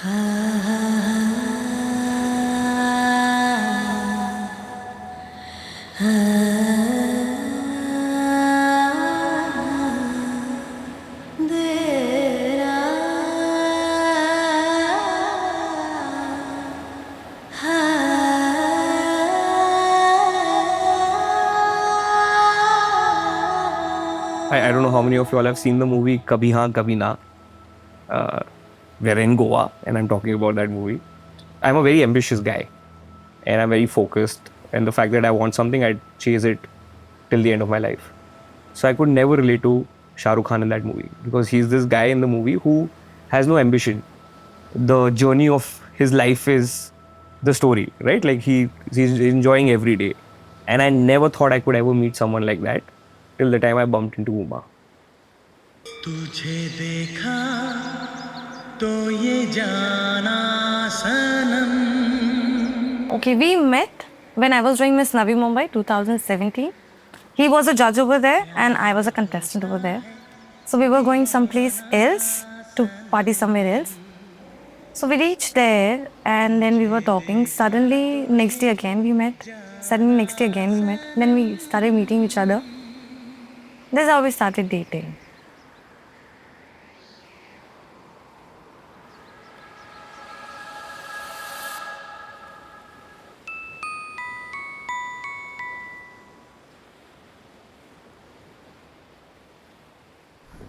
I don't know how many of you all have seen the movie Kabhi Haan Kabhi Na. We're in Goa and I'm talking about that movie. I'm a very ambitious guy and I'm very focused. And the fact that I want something, I chase it till the end of my life. So I could never relate to Shah Rukh Khan in that movie because he's this guy in the movie who has no ambition. The journey of his life is the story, right? Like he's enjoying every day. And I never thought I could ever meet someone like that till the time I bumped into Uma. तुझे देखा तो ये जाना सनम. Okay, we met when I was doing Miss Navi Mumbai 2017. He was a judge over there and I was a contestant over there. So we were going someplace else to party somewhere else. So we reached there and then we were talking. Suddenly next day again we met. Then we started meeting each other. That's how we started dating.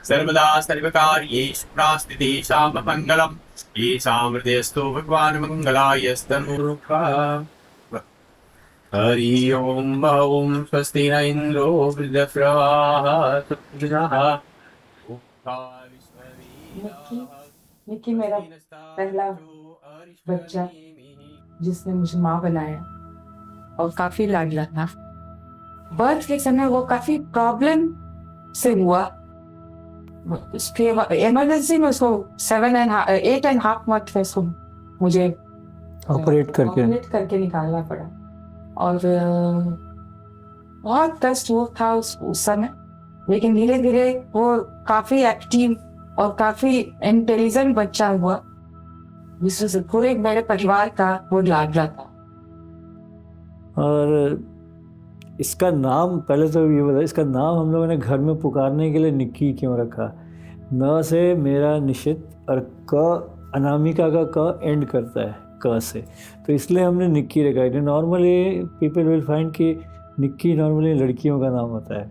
सर्वदा सर्वकार्येषु नास्ति तेषां मङ्गलम् येषां हृदयस्थो भगवान् मङ्गलायस्तनूरुहा. हरि ओं ॐ स्वस्ति न इन्द्रो वृद्धश्रवाः. निक्की मेरा पहला बच्चा जिसने मुझे माँ बनाया और काफी लाडला था. बर्थ के समय वो काफी प्रॉब्लम से हुआ. उसके इमरजेंसी में उसको 8.5 month में उसको मुझे ऑपरेट करके निकालना पड़ा और बहुत कष्ट वो था उस समय. लेकिन धीरे धीरे वो काफी एक्टिव और काफी इंटेलिजेंट बच्चा हुआ जिससे पूरे मेरे परिवार का वो लाडला था. और इसका नाम पहले तो ये बता, इसका नाम हम लोगों ने घर में पुकारने के लिए निक्की क्यों रखा? न से मेरा निशित और क अनामिका का क एंड करता है क से, तो इसलिए हमने निक्की रखा है. नॉर्मली पीपल विल फाइंड कि निक्की नॉर्मली लड़कियों का नाम होता है,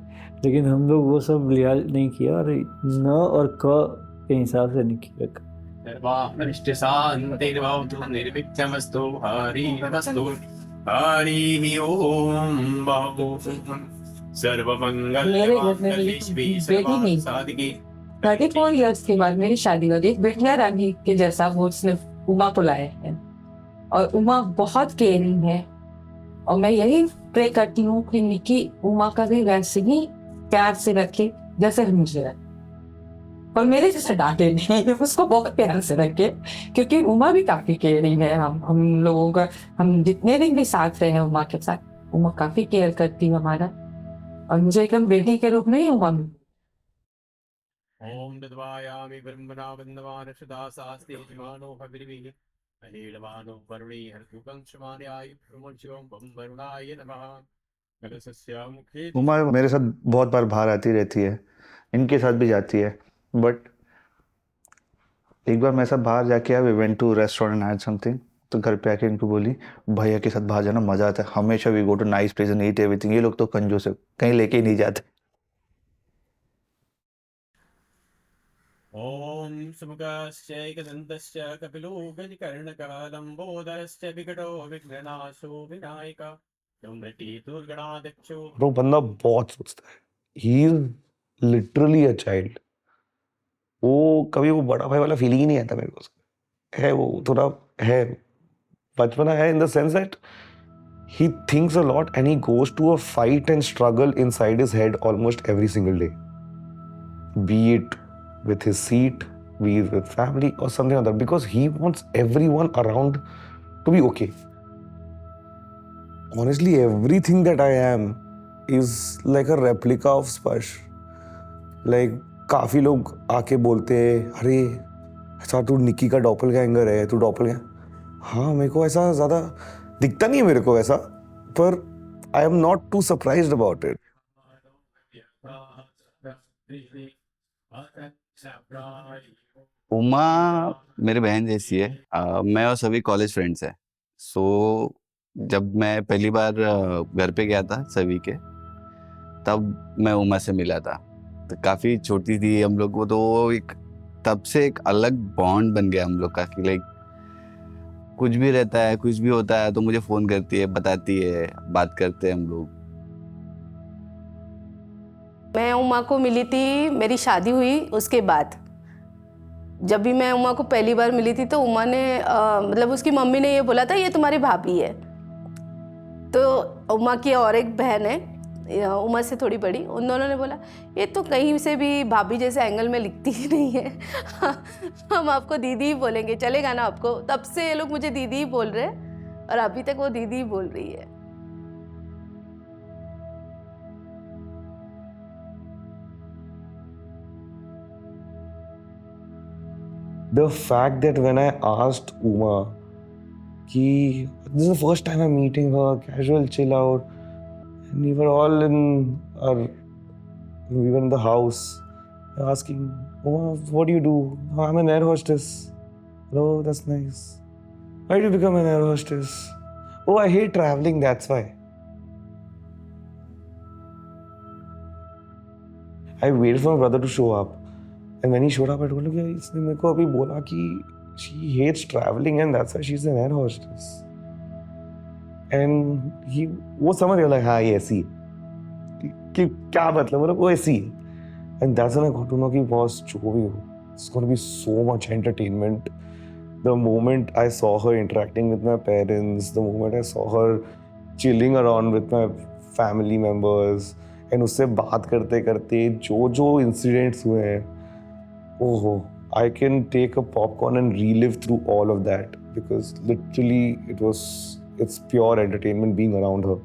लेकिन हम लोग वो सब लिहाज नहीं किया और न और क के हिसाब से निक्की रखा. निर्विघ्नमस्तु हरिरस्तु. हरि ओम मेरे घर में बेटी नहीं. 34 years के बाद मेरी शादी हुई. एक बिटिया रानी के जैसा वो उसने उमा को लाया है और उमा बहुत केयरिंग है और मैं यही प्रे करती हूँ कि निक्की उमा का भी वैसे ही प्यार से रखे जैसे मुझे रखे और मेरे जैसे डांटे नहीं. उसको बहुत प्यार से रखे क्योंकि उमा भी काफी केयरिंग है. हम लोगों का हम जितने दिन भी साथ रहे हैं उमा के साथ, उमा काफी केयर करती है हमारा और मुझे एकदम बेटी के रूप में ही उमा मिली. ओम दद्वायामि ब्रह्मणा वन्दमान सदा शास्ति विमानो भविर्भिः अहेलवानो वरुणे हर्तुकं क्षमान्याय प्रमुच्यों बम वरुणाय नमः. कलशस्य मुखे उमा मेरे साथ बहुत बार बाहर आती रहती है, इनके साथ भी जाती है. बट एक बार मेरे साथ बाहर जाके आया, we went to restaurant and had something, तो घर पे आके इनको बोली भैया के साथ बाहर जाना मजा आता है, हमेशा we go to nice place and eat everything. ये लोग तो कंजूस है, कहीं लेके ही नहीं जाते. ओम सुमुखश्चैकदन्तश्च कपिलो गजकर्णकः लम्बोदरश्च विकटो विघ्ननाशो विनायकः डुम्बटी दुर्गणाध्यक्षो. ब्रो बंदा बहुत सोचता है, he is literally a child. वो कभी वो बड़ा भाई वाला फीलिंग ही नहीं आता मेरे को. है वो थोड़ा है बचपना है in the sense that he thinks a lot and he goes to a fight and struggle inside his head almost every single day, be it with his seat, be it with family or something like that, because he wants everyone around to be okay. Honestly, everything that I am is like a replica of Sparsh. Like काफी लोग आके बोलते हैं अरे अच्छा तू निक्की का डॉपलगैंगर है, तू डॉपलगैंगर। हाँ मेरे को ऐसा ज़्यादा दिखता नहीं है मेरे को ऐसा, पर I am not too surprised about it. Uma मेरी बहन जैसी है। मैं और सभी कॉलेज फ्रेंड्स हैं। सो जब मैं पहली बार घर पे गया था सभी के, तब मैं उमा से मिला था। तो काफ़ी छोटी थी हम लोग को, तो एक तब से एक अलग बॉन्ड बन गया हम लोग का कि लाइक कुछ भी रहता है, कुछ भी होता है तो मुझे फ़ोन करती है, बताती है, बात करते हैं हम लोग। मैं उमा को मिली थी, मेरी शादी हुई उसके बाद। जब भी मैं उमा को पहली बार मिली थी तो उमा ने मतलब उसकी मम्मी ने ये बोला था ये तुम्हारी भाभी है। तो उमा की और एक बहन है उमा से थोड़ी बड़ी, उन दोनों ने बोला ये तो कहीं से भी भाभी जैसे एंगल में लिखती ही नहीं है हम आपको दीदी ही बोलेंगे, चलेगा ना आपको। तब से ये लोग मुझे दीदी ही बोल रहे हैं और अभी तक वो दीदी ही बोल रही है। The fact that when I asked Uma, कि this is the first time I'm meeting her, casual chill out, and we were all we were in the house, asking, Uma, what do you do? "Oh, I'm an air hostess." "Oh, that's nice. Why did you become an air hostess?" "Oh, I hate traveling, that's why." I waited for my brother to show up. And when he showed up, I told him, yeah, इसने मेरे को अभी बोला कि she hates traveling and that's why she's an air hostess. And वो समझ गया like हाँ ये ऐसी है कि क्या मतलब वो ऐसी है. And that's when I got to know कि boss जो भी हो, it's going to be so much entertainment. The moment I saw her interacting with my parents, the moment I saw her chilling around with my family members, and उससे बात करते करते जो incidents हुए हैं, oh, I can take a popcorn and relive through all of that because literally it's pure entertainment being around her.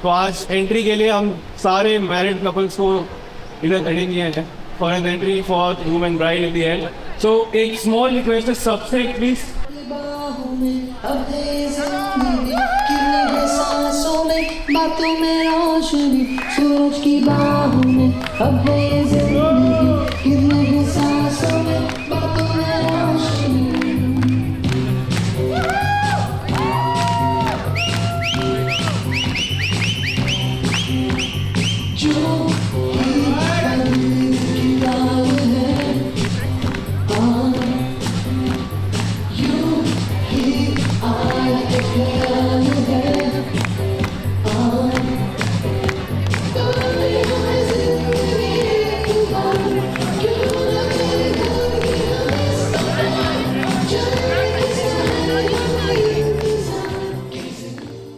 तो आज entry के लिए हम सारे मैरिड कपल्स को इधर खड़े किए हैं for an entry for groom and bride in the end. So एक स्मॉल रिक्वेस्ट है सबसे, प्लीज सांसों में बातों में रोशनी, सूरज की बाहों में अब है ये जिंदगी, गिरने की सांसों में बातों में रोशनी।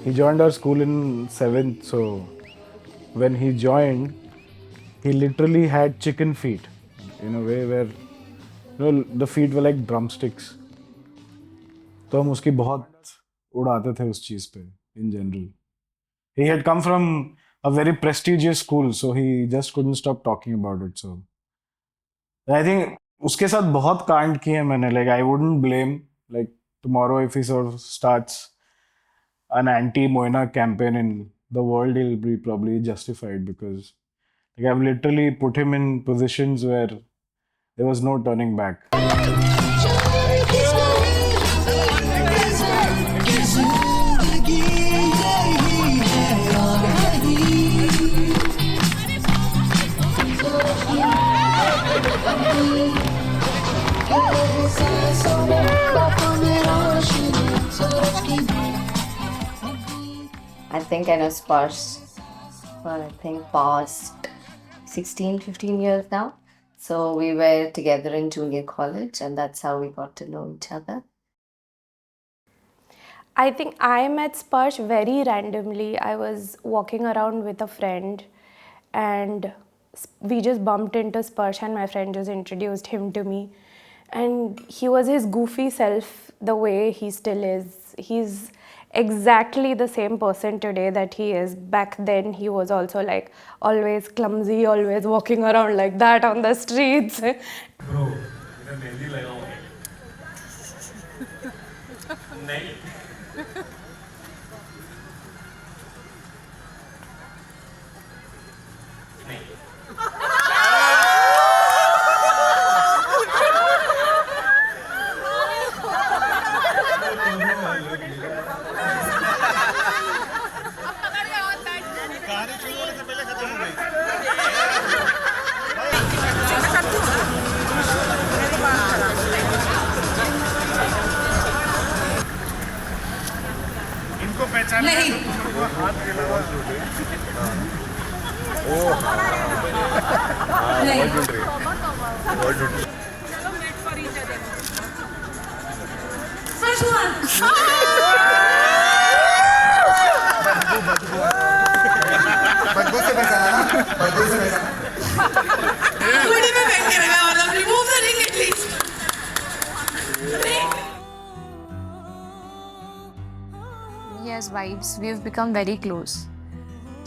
He joined our school in 7th, so when he joined, he literally had chicken feet in a way where, the feet were like drumsticks. तो हम उसकी बहुत उड़ाते थे उस चीज़ पे in general. He had come from a very prestigious school, so he just couldn't stop talking about it. So I think उसके साथ बहुत कांड किए मैंने. Like I wouldn't blame. Like tomorrow if he sort of starts an anti-Moina campaign in the world, he'll be probably justified because like I've literally put him in positions where there was no turning back. I think I know Sparsh for past 16, 15 years now. So we were together in junior college, and that's how we got to know each other. I think I met Sparsh very randomly. I was walking around with a friend and we just bumped into Sparsh, and my friend just introduced him to me. And he was his goofy self the way he still is. He's exactly the same person today that he is. Back then he was also like always clumsy, always walking around like that on the streets. Bro, mehndi लगाओ नहीं इनको पहचान नहीं हाथ के अलावा बदबू से पहचाना ना बदबू से पहचाना बड़ी में बैठ के लगा मतलब remove the ring at least Yes, vibes. We've become very close.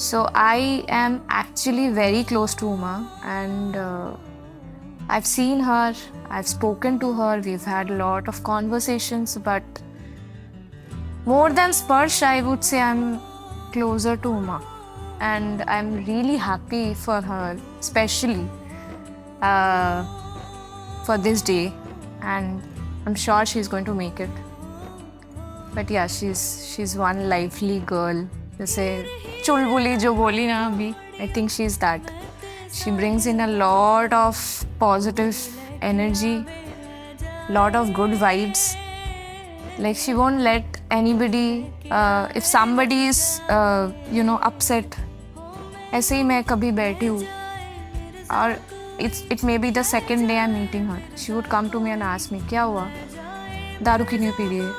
So I am actually very close to Uma, and I've seen her, I've spoken to her, we've had a lot of conversations, but more than Sparsh, I would say I'm closer to Uma. And I'm really happy for her, especially for this day, and I'm sure she's going to make it. But yeah, she's one lively girl. जैसे चुलबुली जो बोली ना अभी, I think she's that. She brings in a lot of positive energy, lot of good vibes. Like she won't let anybody, if somebody is, upset. ऐसे ही मैं कभी बैठी हूँ, और it may be the second day I'm meeting her. She would come to me and ask me, क्या हुआ? दारू क्यों नहीं पी रही है?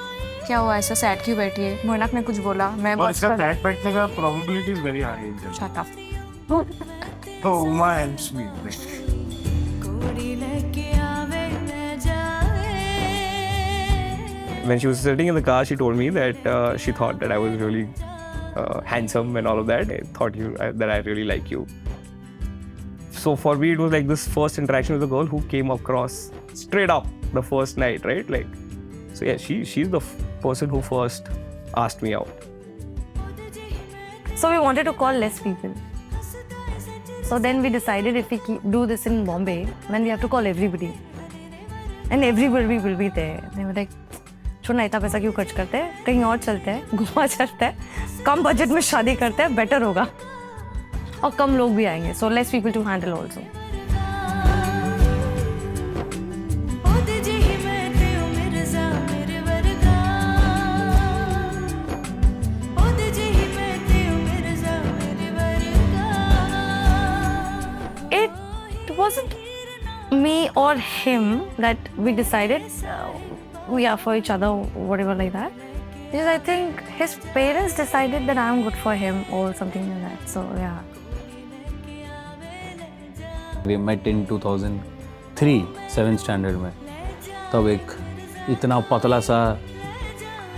क्या हुआ, ऐसा सैड क्यों बैठी है? मोइनक ने कुछ बोला, मैं और इसका सैड बैठने का probability is very high. Shut up. तो Uma helps me. When she was sitting in the car, she told me that she thought that I was really handsome and all of that. I thought that I really like you. So for me, it was like this first interaction with a girl who came across straight up the first night, right? Like, so yeah, she's the person who first asked me out. So we wanted to call less people. So then we decided if we do this in Bombay, then we have to call everybody. And everybody will be there. They were like, छोड़ना इतना पैसा क्यों खर्च करते हैं, कहीं और चलते हैं, घुमा चलते हैं, कम बजट में शादी करते हैं, बेटर होगा और कम लोग भी आएंगे. So less people to handle also. It wasn't me or him that we decided we are for each other, whatever like that. Because I think his parents decided that I'm good for him or something like that. So yeah. We met in 2003, 7th standard में. तब एक इतना पतला सा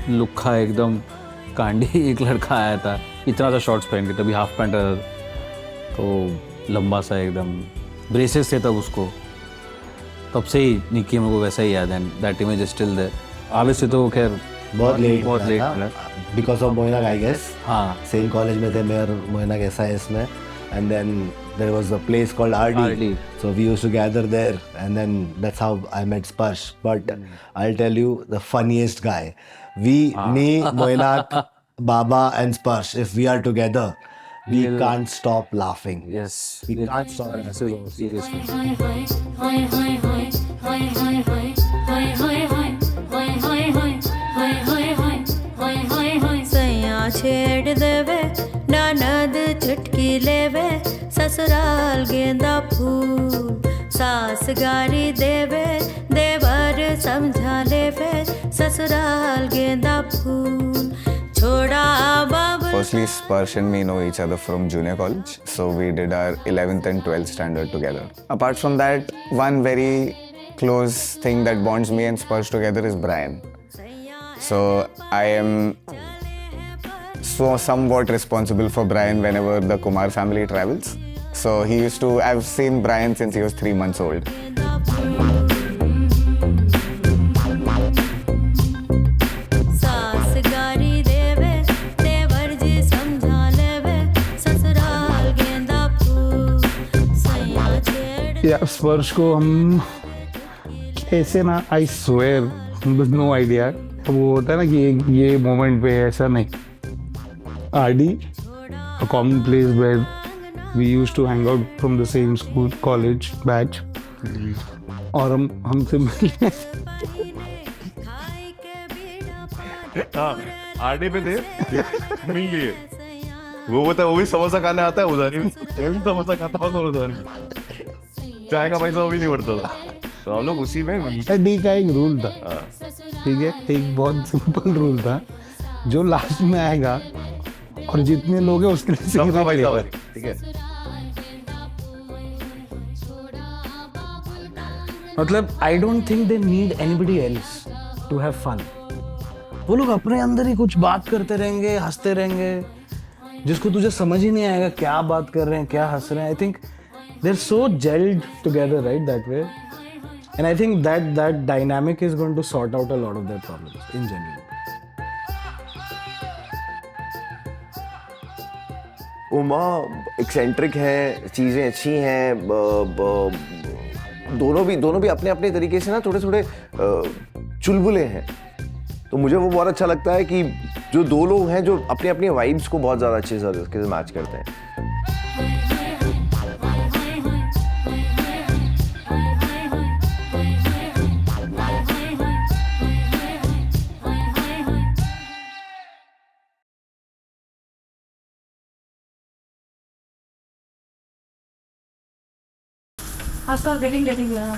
लुक्खा एकदम कांडी एक लड़का आया था, इतना सा शॉर्ट्स पहन के, तभी हाफ पैंट तो लंबा सा एकदम, ब्रेसेस थे तब उसको. तब से ही निक्की मेरे को वैसा ही याद है. That image is still there. आगे से तो खैर बहुत लेट मिला because of Moinak I guess. हाँ, सेम कॉलेज में थे मैं और मोइनक एसआईएस में. And then there was a place called RD, so we used to gather there and then that's how I met Sparsh. But I will tell you the funniest guy, me Moinak बाबा and Sparsh, if we are together we can't stop laughing. Yes, we can't stop. Seriously. सैया छेड़ देवे ननद चुटकी लेवे ससुराल गेंदा फूल सास गारी देवे देवर समझा लेवे ससुराल गेंदा फूल छोड़ा बाबू. Firstly, Sparsh and me know each other from junior college, so we did our 11th and 12th standard together. Apart from that, one very close thing that bonds me and Sparsh together is Brian. So I am somewhat responsible for Brian whenever the Kumar family travels. So I've seen Brian since he was 3 months old. यार स्पर्श को हम ऐसे ना, I swear no idea. वो होता है ना कि ये मोमेंट पे ऐसा नहीं. RD a common place where we used to hang out from the same school college batch. और हमसे मिले. हाँ आरडी पे थे मिल लिए. वो बता वो भी समोसा खाने आता है उधर ही. समोसा खाता होगा उधर. चाय का पैसा वो भी नहीं बढ़ता था. तो हम लोग उसी में डी का एक रूल था. ठीक है, एक बहुत सिंपल रूल था. जो लास्ट में आएगा और जितने लोग हैं उसके लिए सबका पैसा. ठीक है. मतलब I don't think they need anybody else to have fun. वो लोग अपने अंदर ही कुछ बात करते रहेंगे, हंसते रहेंगे, जिसको तुझे समझ ही नहीं आएगा क्या बात कर रहे हैं, क्या हंस रहे हैं. I think they're so gelled together, right, that way. And I think that dynamic is going to sort out a lot of their problems in general. Uma eccentric है, चीज़ें अच्छी हैं, दोनों भी अपने अपने तरीके से ना थोड़े थोड़े चुलबुले हैं. तो मुझे वो बहुत अच्छा लगता है कि जो दो लोग हैं जो अपनी अपनी वाइब्स को बहुत ज़्यादा अच्छे से मैच करते हैं. After getting yeah.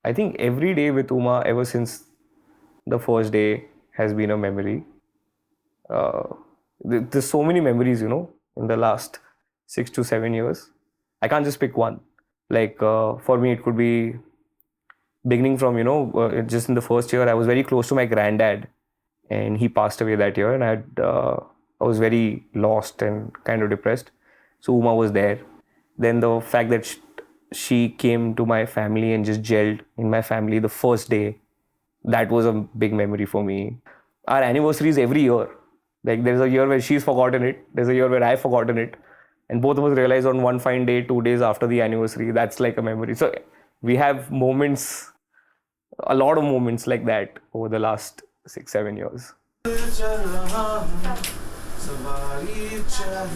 I think every day with Uma ever since the first day has been a memory. There's so many memories, you know, in the last 6 to 7 years. I can't just pick one. Like for me, it could be beginning from, you know, just in the first year, I was very close to my granddad, and he passed away that year, and I was very lost and kind of depressed. So Uma was there. Then the fact that she came to my family and just gelled in my family the first day, that was a big memory for me. Our anniversaries every year. Like there's a year where she's forgotten it, there's a year where I've forgotten it, and both of us realize on one fine day, 2 days after the anniversary, that's like a memory. So we have moments, a lot of moments like that over the last 6-7 years.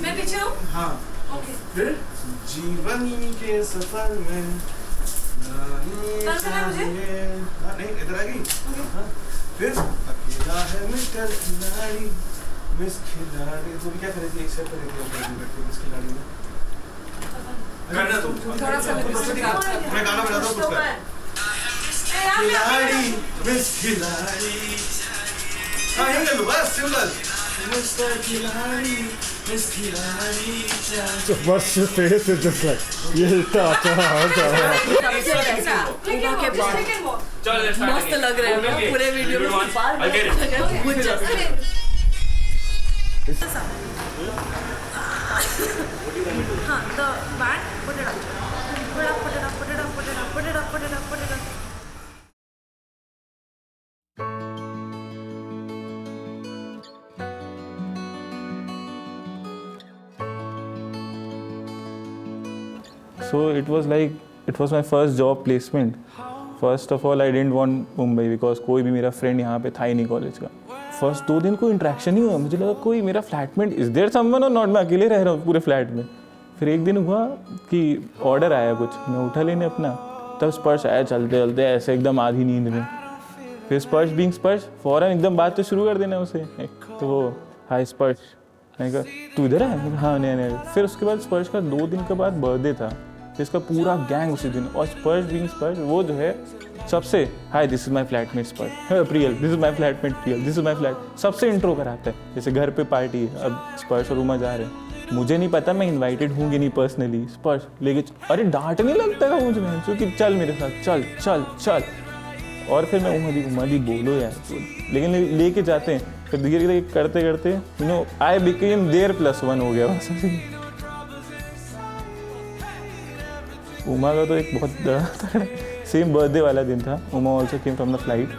मैं पीछे हूँ? हाँ. Okay. फिर जीवन के सफर में नहीं इधर आ गई. फिर अकेला है मिस्टर खिलाड़ी, मिस खिलाड़ी. तुम क्या करेगी? एक्सेप्ट करेगी मिस खिलाड़ी में? करना तुम. थोड़ा सा मैं गाना बजाता हूँ कुछ कर. खिलाड़ी मिस खिलाड़ी. हाँ यही कर लो बस simple. So what's your face is just like, मस्त लग रहा है ना पूरे वीडियो में. हाँ, the band, put it up. Put it up, put it up, put it up, put it up, put it up, put it up, put it up. So it was like, it was my first job placement first of all I didn't want Mumbai because कोई भी मेरा friend यहाँ पे था ही नहीं college का. First 2 दिन कोई इंट्रैक्शन नहीं हुआ. मुझे लगा कोई मेरा फ्लैटमेट इज देयर समवन और नॉट, मैं अकेले रह रहा हूँ पूरे फ्लैट में. फिर एक दिन हुआ कि ऑर्डर आया कुछ, मैं उठा लेने अपना, तब स्पर्श आया चलते चलते ऐसे एकदम आधी नींद में. फिर स्पर्श बीइंग स्पर्श फौरन एकदम बात तो शुरू कर देना उसे. तो वो हाय स्पर्श, मैंने कहा तू इधर है, हाँ नहीं. फिर उसके बाद स्पर्श का 2 दिन के बाद बर्थडे था, तो इसका पूरा गैंग उसी दिन. और स्पर्श बीइंग स्पर्श वो जो है सबसे hi this is my flatmate Sparsh, Priyal this is my flatmate Priyal, this is my flat, सबसे इंट्रो कराता है. जैसे घर पे पार्टी है, अब स्पर्श और उमा जा रहे हैं, मुझे नहीं पता मैं इनवाइटेड हूँ कि नहीं पर्सनली. स्पर्श लेके अरे डांटने लगता था मुझे, क्योंकि चल मेरे साथ चल चल चल. और फिर मैं उमा दी बोलो यार, लेकिन लेके जाते हैं. फिर धीरे धीरे करते करते you know I became there +1 हो गया बस. उमा का तो एक बहुत सेम बर्थडे वाला दिन था. Uma also came from the flight.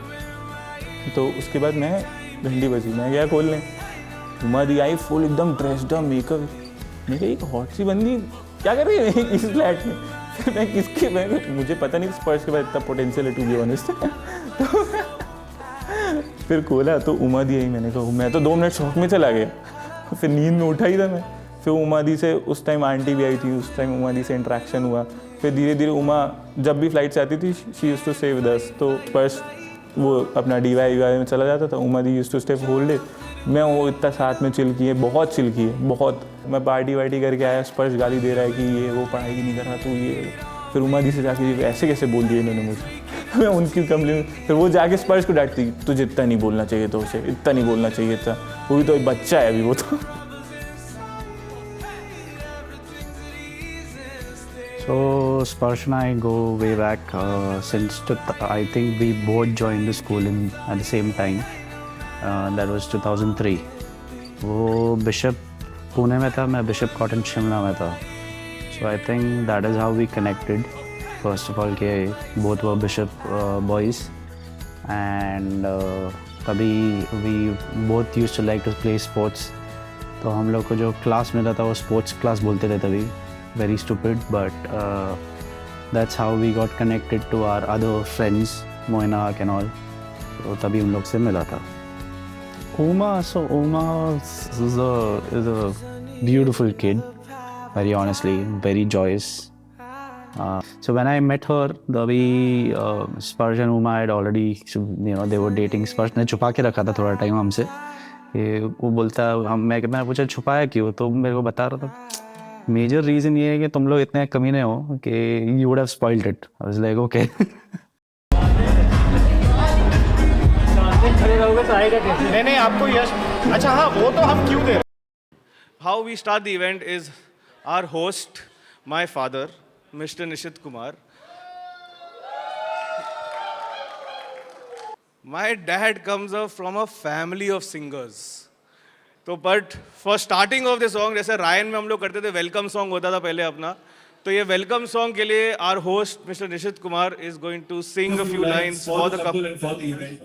तो उसके बाद मैं घंटी बजी, मैं गया खोलने. उमा दी आई फुल एकदम ड्रेस्ड अप, मेकअप. मैं कहा एक हॉट सी बंदी क्या कर रही है इस फ्लैट में. फिर मैं किसके, मुझे पता नहीं स्पर्श के बाद इतना पोटेंशियल है टू बी ऑनेस्ट. तो फिर खोला तो उमा दी आई. मैंने कहा मैं तो 2 मिनट शॉक में चला गया. फिर नींद में उठा ही था मैं. फिर उमा दी से उस टाइम आंटी भी आई थी, उस टाइम उमा दी से इंट्रैक्शन हुआ. फिर धीरे धीरे उमा जब भी फ्लाइट से आती थी she used to stay with us. तो स्पर्श वो अपना DY में चला जाता था, Uma di used to stay whole day. मैं वो इतना साथ में चिल की है, बहुत चिल की है बहुत. मैं पार्टी वार्टी करके आया, स्पर्श गाली दे रहा है कि ये वो पढ़ाई नहीं कर रहा तू ये. फिर उमा दी से जाके ऐसे कैसे बोल दिए इन्होंने मुझे. मैं उनकी कंप्लेन. फिर वो जाके स्पर्श को डांटती, तुझे इतना नहीं बोलना चाहिए था, उसे इतना नहीं बोलना चाहिए था, वो भी तो एक बच्चा है अभी वो तो. So Sparsh and I go way back since I think we both joined the school at the same time. That was 2003. वो बिशप पुणे में था, मैं बिशप कॉटन शिमला में था. So I think that is how we connected. First of all के both were bishop boys and तभी we both used to like to play sports. तो हम लोग को जो क्लास मिला था वो स्पोर्ट्स क्लास बोलते थे तभी. Very stupid, but that's how we got connected to our other friends, Moinak and all. तो तभी उन लोग से मिला था. Uma is a beautiful kid, very honestly, very joyous. So when I met her, Sparsh and Uma had already, they were dating. Sparsh ने छुपा के रखा था थोड़ा टाइम हमसे. वो बोलता मैं पूछा छुपाया क्यों, तो मेरे को बता रहा था मेजर रीज़न ये है कि तुम लोग इतने कमीने हो कि you would have spoiled it. I was like okay. नहीं आपको यश. अच्छा हाँ वो तो हम क्यों दे रहे. How we start the event is our host my father mister Nishit Kumar. My dad comes up from a family of singers. तो but for starting of the song, जैसे रायन में हम लोग करते थे वेलकम सॉन्ग होता था पहले अपना, तो ये वेलकम सॉन्ग के लिए our host mister Nishit Kumar is going to sing a few lines for the couple for the event.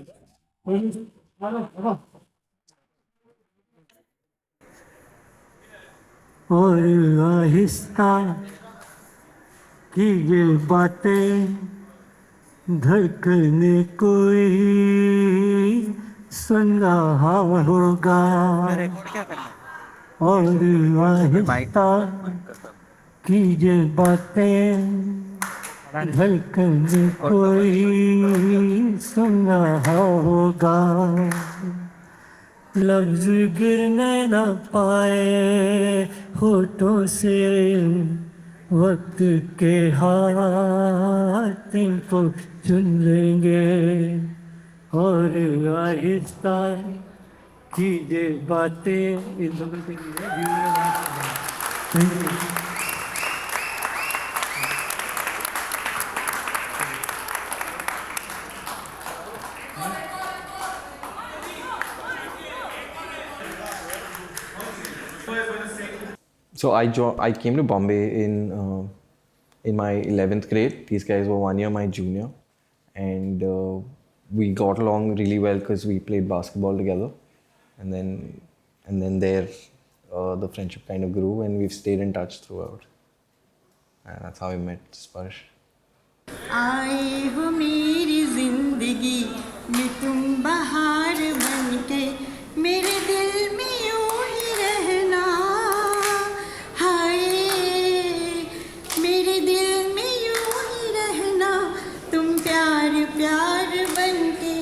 और आहिस्ता की ये बातें धड़कने कोई सुन रहा होगा. और आहिस्ता की ये बातें धड़कने कोई सुन रहा होगा. लफ्ज गिरने न पाए होठों से, वक्त के हाथ को चुन लेंगे. और आहिस्ता कीजिए बातें. So I came to Bombay in my 11th grade. These guys were 1 year my junior, and we got along really well because we played basketball together, and then there the friendship kind of grew, and we've stayed in touch throughout, and that's how I met Sparsh. आए हो मेरी जिंदगी में तुम बहार बनके, मेरे दिल में यूं ही रहना। हाय मेरे दिल में यूं ही रहना, तुम प्यार प्यार बनके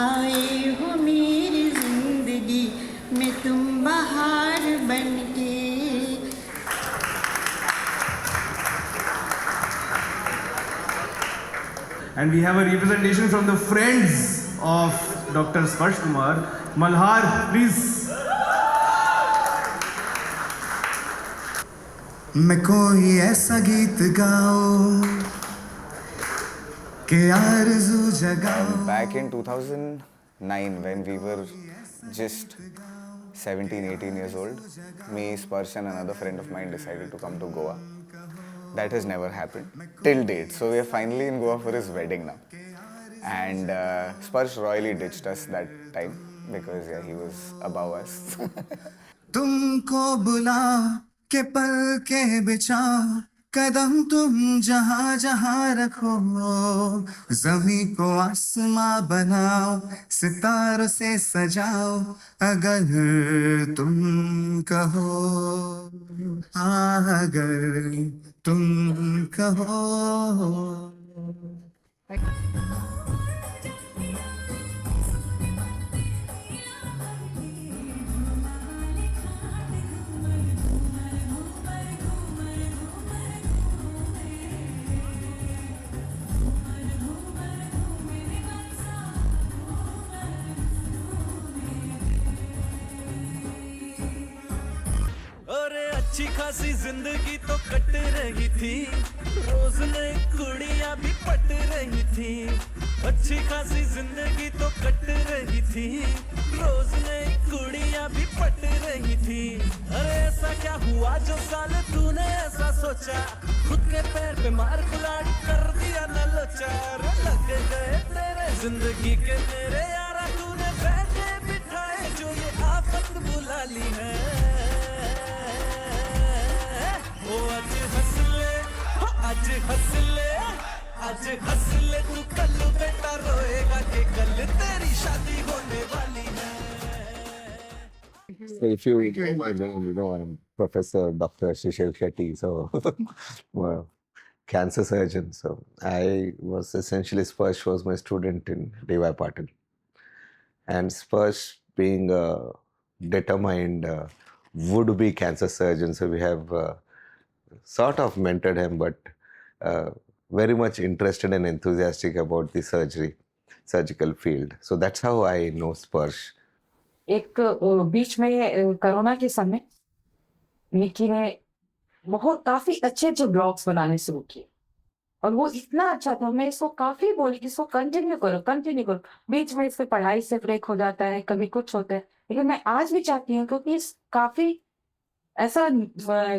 आए हो मेरी जिंदगी में तुम बहार बनके। And we have a representation from the friends of Dr. Sparsh Kumar. Malhar, please. मैं कोई ऐसा गीत गाऊं कि आरज़ू जगाऊं। Back in 2009, when we were just 17, 18 years old, me, Sparsh and another friend of mine decided to come to Goa. That has never happened till date. So we are finally in Goa for his wedding now. And Sparsh royally ditched us that time because yeah, he was above us. तुमको बुलाओ के पल के बिछाओ, कदम तुम जहाँ जहाँ रखो, ज़मीं को आसमां बनाओ, सितारों से सजाओ, अगर तुम कहो, अगर तुम कहो। अरे अच्छी खासी जिंदगी तो कट रही थी, रोज नई कुड़ियां भी पट रही थी। अच्छी खासी जिंदगी तो कट रही थी, रोज नई कुड़ियां भी पट रही थी। अरे ऐसा क्या हुआ जो साल तूने ऐसा सोचा, खुद के पैर पे मार कुल्हाड़ी कर दिया न लोचा। अरे लग गए तेरे जिंदगी के मेरे यारा, तूने बैठे बिठाए जो ये आफत बुला ली है। ओ आज हंस ले, आज हंस ले, आज हंस ले, तू कल बेटा रोएगा कि कल तेरी शादी होने वाली है। So if you know, I'm Professor Dr. Shishir Shetty, so well, cancer surgeon. So I was essentially, Sparsh was my student in D.Y. Patil. And Sparsh being a determined would-be cancer surgeon, so we have sort of mentored him, but very much interested and enthusiastic about the surgical field. So that's how I know Sparsh. एक बीच में corona के समय निकी ने बहुत काफी अच्छे blogs बनाने शुरू किए, और वो इतना अच्छा था, मैं इसको काफी बोली कि इसको कंटिन्यू करो। बीच में इससे पढ़ाई से ब्रेक हो जाता है, कभी कुछ होता है, लेकिन मैं आज भी चाहती हूँ क्योंकि काफी ऐसा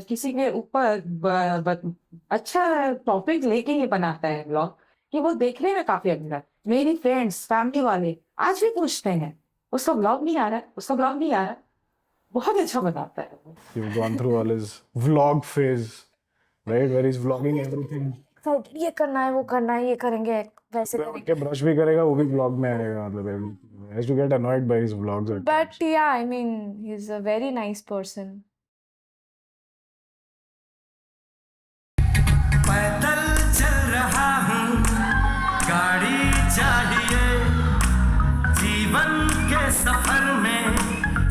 किसी के ऊपर अच्छा टॉपिक लेके ये बनाता है ब्लॉग कि वो देखने में काफी अच्छा है। मेरी फ्रेंड्स, फैमिली वाले आज भी पूछते हैं उसका ब्लॉग नहीं आ रहा है, उसका ब्लॉग नहीं आ रहा। बहुत अच्छा बनाता है। You've gone through all his vlog phase, right? Where he's vlogging everything. So, ये करना है, वो करना है, ये करेंगे, वैसे करेंगे। के ब्रश भी करेगा, वो भी vlog में आएगा, मतलब I used to get annoyed by his vlogs. But yeah, I mean, he's a very nice person. पैदल चल रहा हूँ, गाड़ी चाहिए, जीवन के सफर में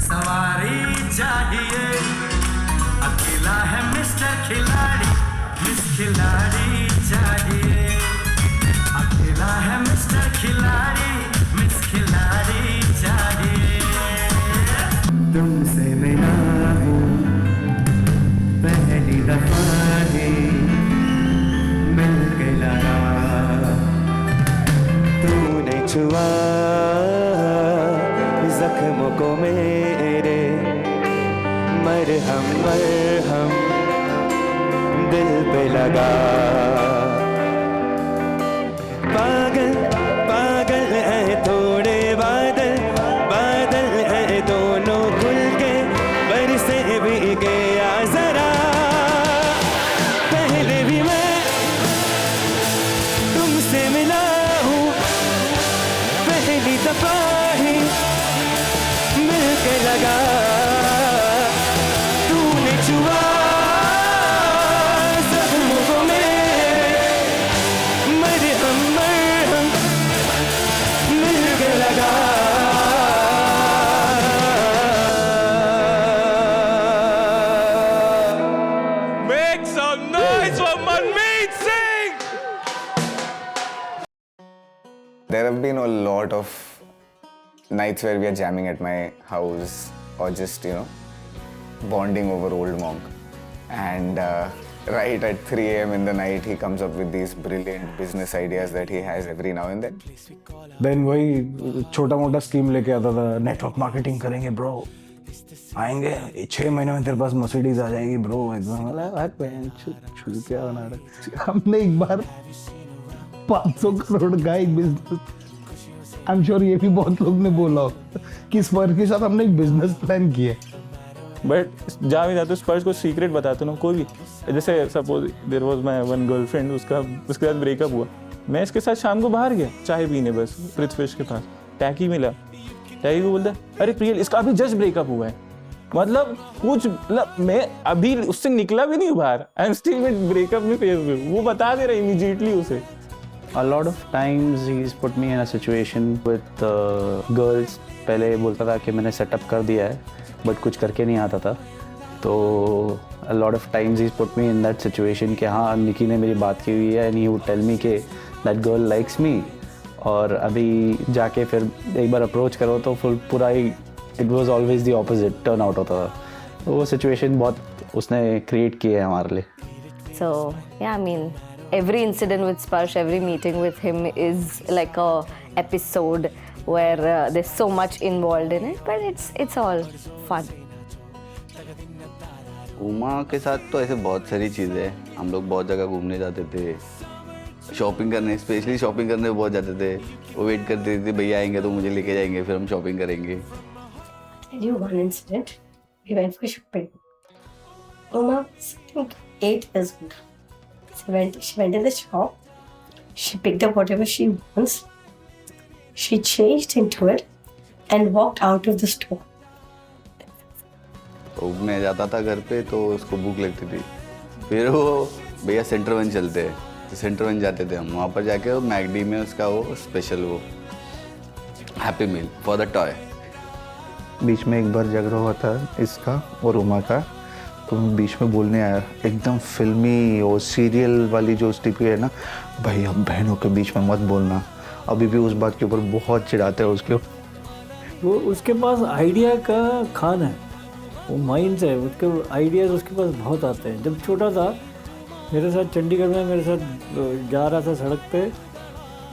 सवारी चाहिए। अकेला है मिस्टर खिलाड़ी, मिस खिलाड़ी चाहिए। अकेला है मिस्टर खिलाड़ी, मिस खिलाड़ी चाहिए। तुमसे मिला हूँ पहली दफा ही, मिलके लड़ा तूने छुआ जख्मों को मेरे, मरहम मरहम दिल पे लगा। पागल पागल है थोड़े बादल, बादल है दोनों खुल के बरसे भी गया जरा। पहले भी मैं तुम लगा तूने छुआ जख्मों को मेरे मरहम मरहम मिल के लगा Make some noise for Manmeet Singh! There have been a lot of nights where we are jamming at my house or just, bonding over Old Monk. And right at 3 a.m. in the night, he comes up with these brilliant business ideas that he has every now and then. Then वही छोटा मोटा scheme लेके आता था, network marketing करेंगे bro, आएंगे 6 महीने में तेरे पास मर्सिडीज आ जाएगी ब्रो। क्या बना रहे, हमने एक बार 500 करोड़ का एक बिजनेस, आई एम श्योर ये भी बहुत लोग ने बोला कि स्पर्श के साथ हमने एक बिजनेस प्लान किया। बट जहाँ भी जाते स्पर्श को सीक्रेट बताते ना कोई भी, जैसे suppose there was my one girlfriend, उसके साथ ब्रेकअप हुआ, मैं इसके साथ शाम को बाहर गया चाय पीने, बस पृथ्वीश के पास टैकी मिला, टैकी को बोलता अरे प्रियल इसका अभी जस्ट ब्रेकअप हुआ है, मतलब कुछ मैं अभी उससे निकला भी नहीं बाहर, I am still with breakup में फेज में, वो बता दे रहा इमीडिएटली उसे। A lot of times he's put me in a situation with girls. पहले बोलता था कि मैंने सेटअप कर दिया है बट कुछ करके नहीं आता था, तो a lot of times he's put me in that situation कि हाँ निकी ने मेरी बात की हुई है and he would tell me कि that girl likes me, और अभी जाके फिर एक बार अप्रोच करो तो पूरा ही it was always the opposite turn out होता था, तो वो situation बहुत उसने create की है हमारे लिए। So yeah, I mean every incident with Sparsh, every meeting with him is like a episode where there's so much involved in it, but it's all fun. Uma के साथ तो ऐसे बहुत सारी चीज़ें हैं, हम लोग बहुत जगह घूमने जाते थे, शॉपिंग करने, स्पेशली शॉपिंग करने बहुत जाते थे, वो वेट करते थे भैया आएंगे तो मुझे लेके जाएंगे, फिर हम शॉपिंग करेंगे। Tell you one incident, we went for shopping. Uma was 8 years old. She went in the shop, she picked up whatever she wants, she changed into it and walked out of the store. तो मैं जाता था घर पे तो उसको भूख लगती थी, फिर वो भैया सेंटर वन चलते हैं, तो सेंटर वन जाते थे हम, वहाँ पर जाके वो मैकडी में उसका वो स्पेशल वो happy meal for the toy. बीच में एक बार झगड़ा हुआ था इसका और उमा का, तो मैं बीच में बोलने आया, एकदम फिल्मी और सीरियल वाली जो स्टिपी है ना, भाई अब बहनों के बीच में मत बोलना, अभी भी उस बात के ऊपर बहुत चिढ़ाते हैं उसके। वो उसके पास आइडिया का खान है, वो माइंड है, उसके आइडियाज़ उसके पास बहुत आते हैं। जब छोटा था मेरे साथ चंडीगढ़ में मेरे साथ जा रहा था सड़क पे,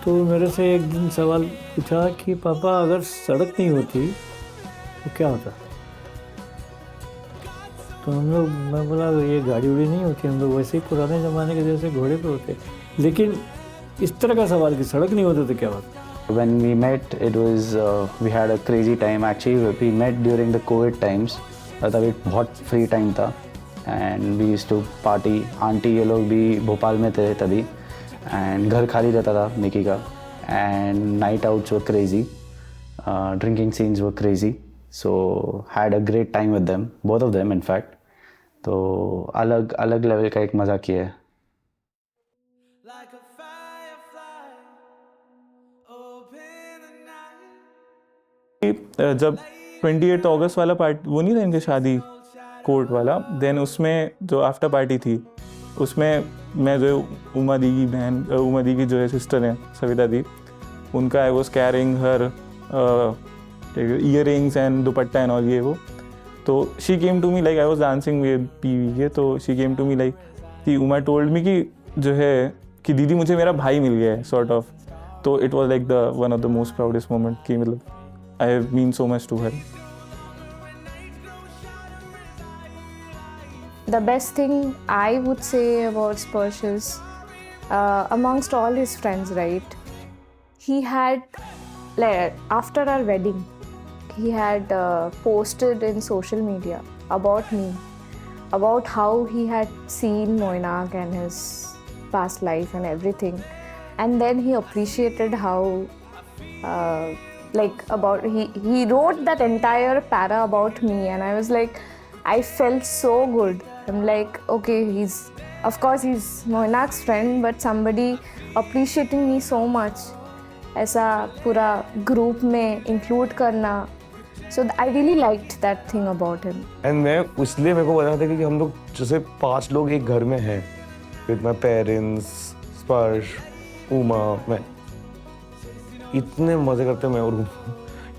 तो मेरे से एक दिन सवाल पूछा कि पापा अगर सड़क नहीं होती तो क्या होता। तो हम लोग, मैं बोला ये गाड़ी उड़ी नहीं होती, हम लोग वैसे ही पुराने ज़माने के जैसे घोड़े पे होते, लेकिन इस तरह का सवाल कि सड़क नहीं होती तो क्या होता। When we met, it was we had a crazy time. Actually, we met during the COVID times. तभी बहुत फ्री टाइम था and we used to party. Aunty ये लोग भी भोपाल में थे तभी and घर खाली रहता था निकी का and night outs were crazy, drinking scenes were crazy. So had a great time with them, both of them in fact. तो अलग अलग लेवल का एक मज़ा किया है। जब 28 अगस्त वाला पार्टी वो नहीं था इनकी शादी कोर्ट वाला, देन उसमें जो आफ्टर पार्टी थी उसमें मैं जो उमा दी की बहन, उमा दी की जो है सिस्टर हैं सविता दी, उनका I was carrying her earrings and dupatta and all ये वो, तो she came to me like I was dancing with P, तो she came to me like कि उमा टोल्ड मी कि जो है कि दीदी मुझे मेरा भाई मिल गया है सॉर्ट ऑफ, तो it was like the one of the most proudest moment कि मतलब I have mean so much to her. The best thing I would say about Sparsh is, amongst all his friends, right? He had, like, after our wedding, he had posted in social media about me, about how he had seen Moinak and his past life and everything, and then he appreciated how like about he wrote that entire para about me, and I was like, I felt so good. I'm like, okay, of course he's Moinak's friend, but somebody appreciating me so much, ऐसा पूरा group में include करना, so I really liked that thing about him. And मैं इसलिए मेरे को बता था कि हम लोग जैसे 5 लोग एक घर में हैं, with my parents, स्पर्श, उमा, मैं इतने मजे करते मैं और उमा,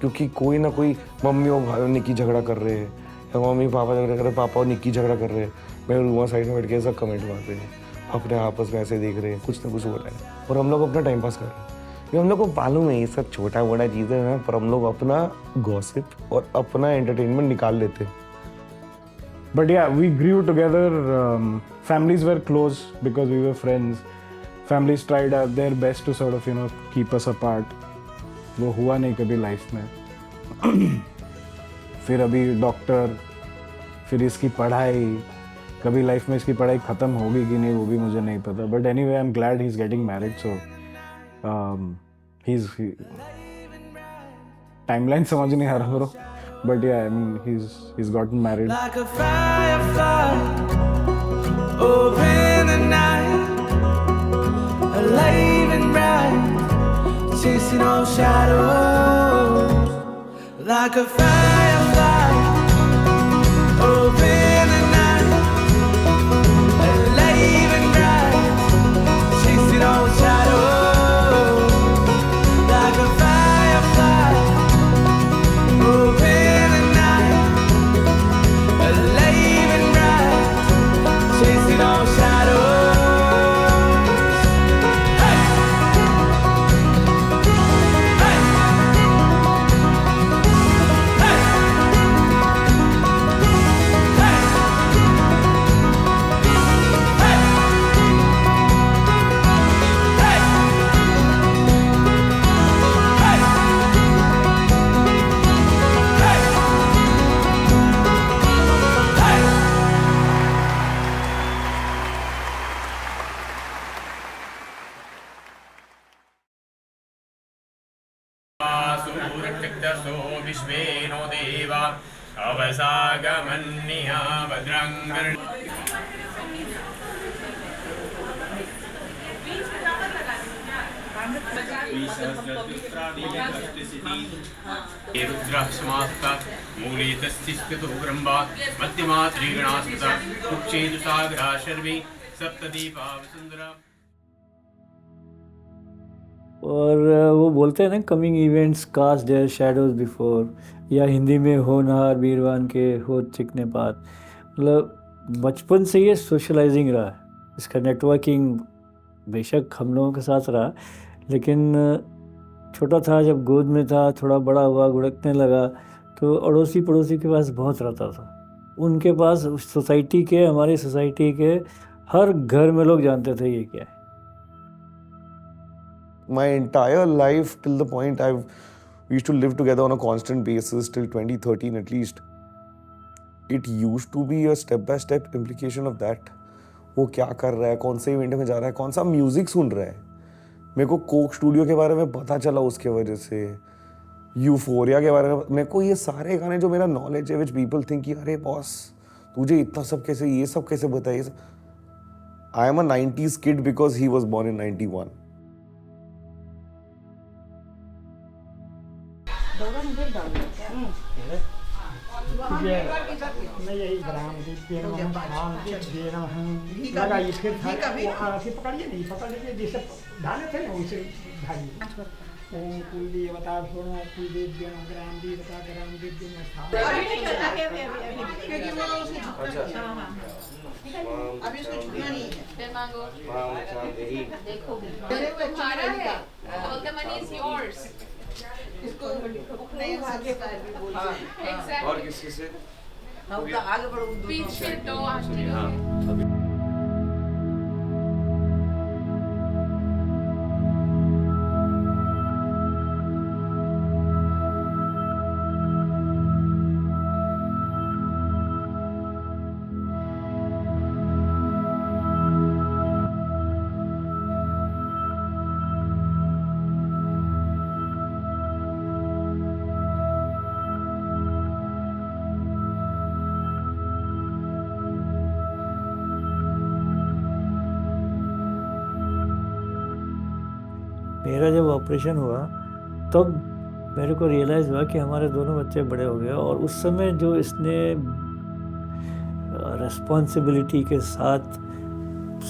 क्योंकि कोई ना कोई मम्मी और भाई और निक्की झगड़ा कर रहे हैं, या मम्मी पापा झगड़ा कर रहे हैं, पापा और निक्की झगड़ा कर रहे हैं, मैं और उमा साइड में बैठ के सब कमेंट मार रहे हैं, अपने आपस में ऐसे देख रहे हैं, कुछ ना कुछ हो रहा है और हम लोग अपना टाइम पास कर रहे हैं। ये हम लोग को मालूम है ये सब छोटा मोटा चीज़ें हैं, पर हम लोग अपना गॉसिप और अपना एंटरटेनमेंट निकाल लेते हैं। But yeah, we grew together. Families were close because we were friends. Families tried their best to sort of, keep us apart. वो हुआ नहीं कभी लाइफ में। फिर अभी डॉक्टर, फिर इसकी पढ़ाई, कभी लाइफ में इसकी पढ़ाई ख़त्म होगी कि नहीं वो भी मुझे नहीं पता। But anyway, I'm glad he's getting married. So timeline समझ नहीं आ रहा bro. But yeah, I mean he's gotten married. Like a firefly over in the night, alive and bright, chasing all shadows. Like a firefly over in the night, alive and bright, chasing all shadows. Like a firefly over in the night, alive and bright, chasing all shadows. सूरक्षितसो विश्वेनो देवा अवसागमन्निहा भद्रं रुद्राक्षमास्ता मूले तस्तिष्ठितो ब्रह्मात् मध्यमा त्रिगणास्मृता कुक्षेतु सागरा शर्वे सप्तदीपा वसुंधरा। और वो बोलते हैं ना coming events cast their shadows before, या हिंदी में होनहार बीरवान के हो चिकने पार। मतलब बचपन से ये सोशलाइजिंग रहा है, इसका नेटवर्किंग बेशक हम लोगों के साथ रहा, लेकिन छोटा था जब गोद में था, थोड़ा बड़ा हुआ, गुड़कने लगा, तो अड़ोसी पड़ोसी के पास बहुत रहता था। उनके पास सोसाइटी के, हमारी सोसाइटी के हर घर में लोग जानते थे ये क्या है। My entire life till the point we used to live together on a constant basis till 2013 at least. It used to be a step-by-step implication of that. वो क्या कर रहा है, कौन से इवेंट में जा रहा है, कौन सा म्यूजिक सुन रहा है। मेरे को कोक स्टूडियो के बारे में पता चला उसके वजह से, यूफोरिया के बारे में। मेरे को ये सारे गाने जो मेरा नॉलेज है, विच पीपल थिंक कि अरे बॉस तुझे इतना सब कैसे, ये सब कैसे बताइए। I am a 90s kid because he was born in 91. मैं यही ग्राम लगाइए, फिर पकड़िए, नहीं पकड़ लीजिए, जैसे डाले थे ना वैसे ढालिए। ओम कुलदेव बता छोड़ो, कुलदेव ग्राम दी बता ग्राम देव अभी उसको छूना नहीं है। फिर मांगो। देखोगे। तुम्हारा है। All the money is yours. इसको नए आगे और किसी से आगे बढ़ो, पीछे तो मेरा जब ऑपरेशन हुआ तब मेरे को रियलाइज़ हुआ कि हमारे दोनों बच्चे बड़े हो गए, और उस समय जो इसने रिस्पॉन्सिबिलिटी के साथ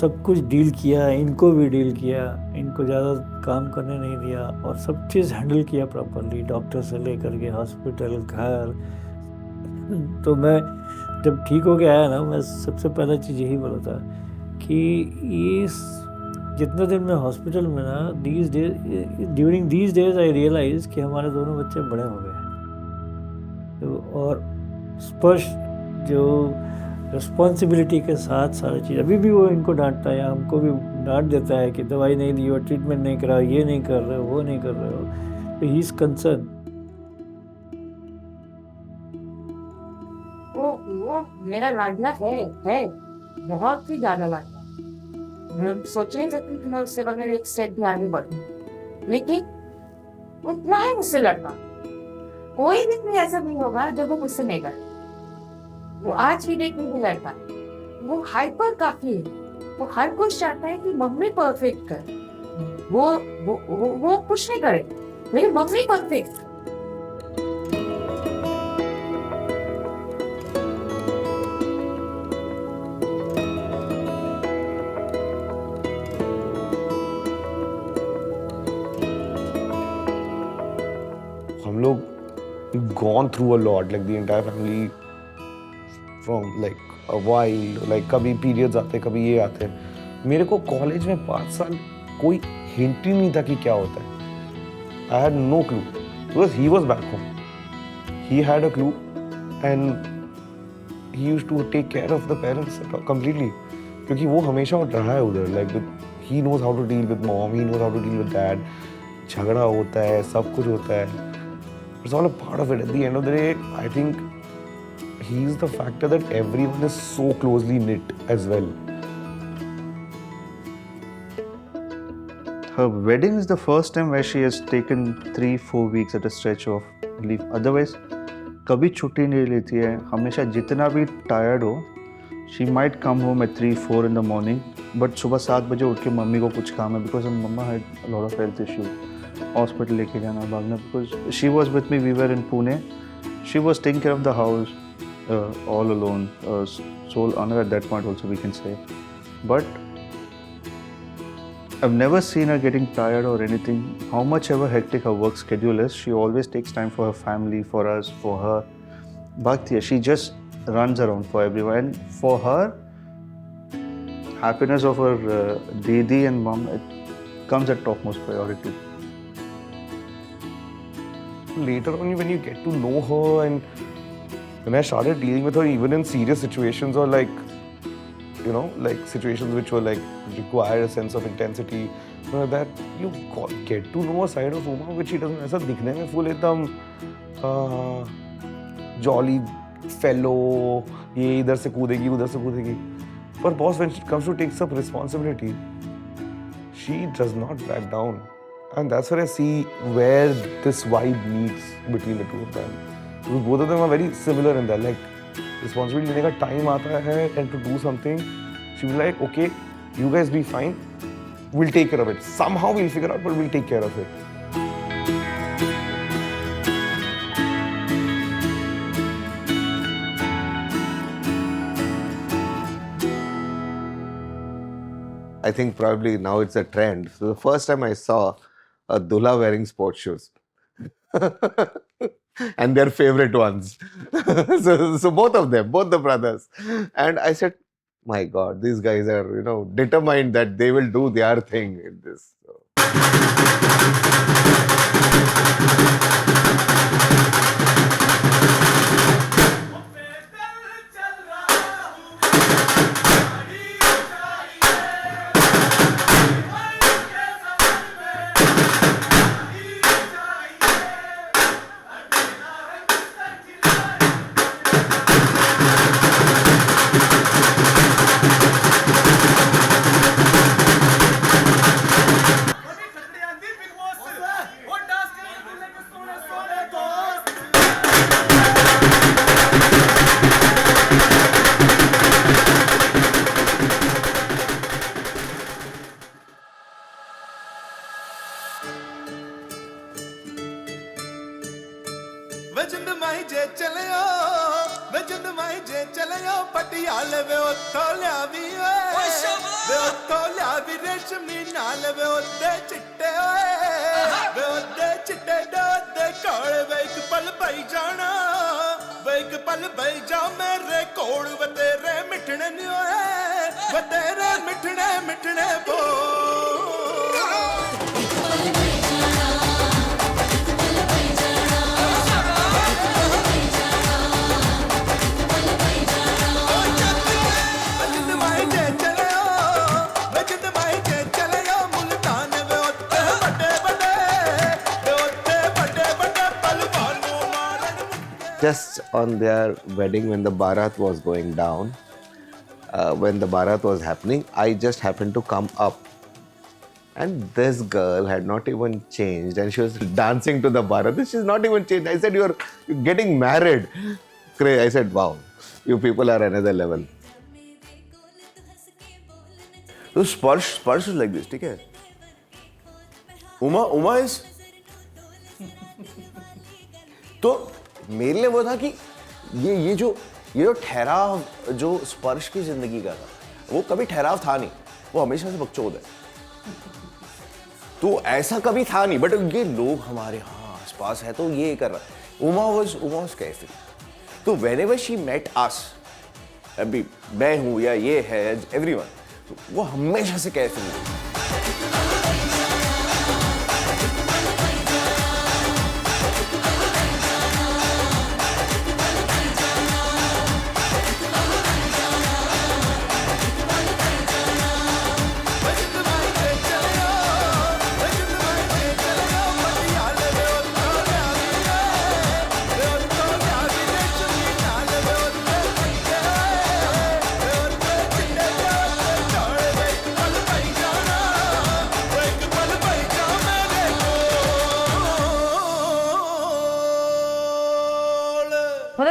सब कुछ डील किया, इनको भी डील किया, इनको ज़्यादा काम करने नहीं दिया और सब चीज़ हैंडल किया प्रॉपरली, डॉक्टर से लेकर के हॉस्पिटल, घर। तो मैं जब ठीक हो के आया ना, मैं सबसे पहला चीज़ यही बोला था कि इस जितने दिन मैं हॉस्पिटल में ना, during these days I realise कि हमारे दोनों बच्चे बड़े हो गए हैं। तो और स्पष्ट जो रिस्पॉन्सिबिलिटी के साथ सारी चीज़, अभी भी वो इनको डांटता है, हमको भी डांट देता है कि दवाई नहीं ली हो, ट्रीटमेंट नहीं करा, ये नहीं कर रहे हो, वो नहीं कर रहे हो। तो ही इज़ कंसर्न। वो मेरा लाडला है बहुत ही ज्यादा लाडला। मैं सोच नहीं सकती कि मैं उससे बगैर एक स्टेप भी आगे बढ़ूं, लेकिन उतना है मुझसे लड़का। कोई दिन भी ऐसा नहीं होगा जब वो मुझसे नहीं करे। वो आज की डेट में भी लड़का है, वो हाइपर काफी है, वो हर कुछ चाहता है कि मम्मी परफेक्ट करे। वो कुछ नहीं करे, लेकिन मम्मी परफेक्ट। हम लोग gone through a lot, like the entire family from like a while, like कभी periods आते, कभी ये आते। मेरे को कॉलेज में 5 साल कोई हिंट ही नहीं था कि क्या होता है। I had no clue because he was back home. He had a clue and he used to take care of the parents completely, क्योंकि वो हमेशा रहा है उधर। Like he knows how to deal with mom, he knows how to deal with dad. झगड़ा होता है, सब कुछ होता है। It's all a part of it. At the end of the day, I think he's the factor that everyone is so closely knit as well. Her wedding is the first time where she has taken 3-4 weeks at a stretch of leave. Otherwise, कभी छुट्टी नहीं लेती है। हमेशा जितना भी tired हो, she might come home at 3-4 in the morning. But सुबह 7 बजे उठ के मम्मी को कुछ काम है because mama had a lot of health issues. Hospital लेके जाना, भागना, because she was with me, we were in Pune, she was taking care of the house all alone, sole owner at that point also we can say. But I've never seen her getting tired or anything. How much ever hectic her work schedule is, she always takes time for her family, for us, for her. Bhakti, she just runs around for everyone. And for her, happiness of her Didi and mom, it comes at topmost priority. Later on, when you get to know her and when I started dealing with her even in serious situations or like, you know, like situations which were like require a sense of intensity, that you get to know a side of Uma which she doesn't. ऐसा दिखने में full एकदम jolly fellow, ये इधर से कूदेगी उधर से कूदेगी, पर boss when it comes to take some responsibility, she does not back down. And that's where I see where this vibe meets between the two of them. Because both of them are very similar in that. Like, responsibility लेने का time आता है and to do something, she will like, okay, you guys be fine, we'll take care of it. Somehow we'll figure out, but we'll take care of it. I think probably now it's a trend. So the first time I saw a dulha wearing sports shoes. And their favorite ones. so both of them, both the brothers. And I said, my God, these guys are, you know, determined that they will do their thing in this. माई जे चले पटियाले वे उत्थों लियावी वे उत्थों लियावी रेशमी नाल वे ओदे चिट्टे वे ओदे चिट्टे डोदे कोल वे एक पल पई जाना वे एक पल पई जा मेरे कोल वे तेरे मिठने नी होए वे तेरे मिठने मिठने बो Just on their wedding, when the Bharat was going down, when the Bharat was happening, I just happened to come up. And this girl had not even changed and she was dancing to the Bharat. She's not even changed. I said, you're getting married. I said, wow, you people are another level. So Sparsh is like this, okay? Uma is... तो मेरे लिए वो था कि ये जो ठहराव जो स्पर्श की जिंदगी का था वो कभी ठहराव था नहीं, वो हमेशा से बकचोद है। तो ऐसा कभी था नहीं, बट ये लोग हमारे आसपास है तो ये कर रहा। उमा वाज कैफी। तो व्हेनेवर शी मेट अस, अभी मैं हूँ या ये है एवरीवन, तो वो हमेशा से कैफी है।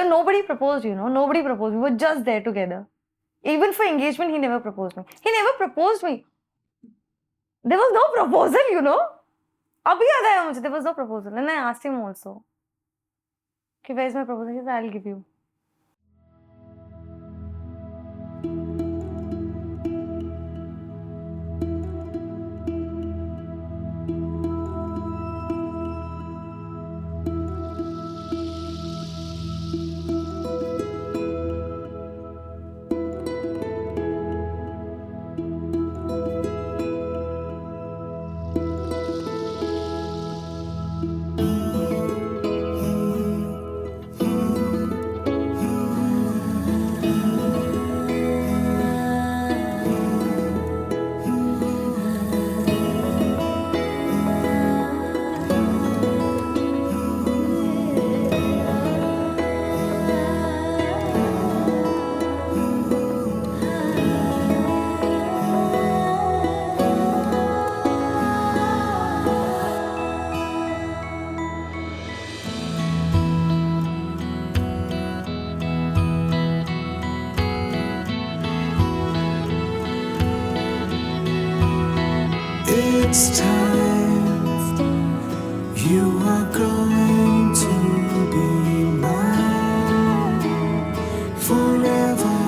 Nobody proposed, you know. Nobody proposed. We were just there together. Even for engagement, he never proposed me. He never proposed me. There was no proposal, you know. Abhi yaad aaya mujhe. There was no proposal. And I asked him also, okay, where's my proposal? He said, I'll give you. It's time, you are going to be mine forever.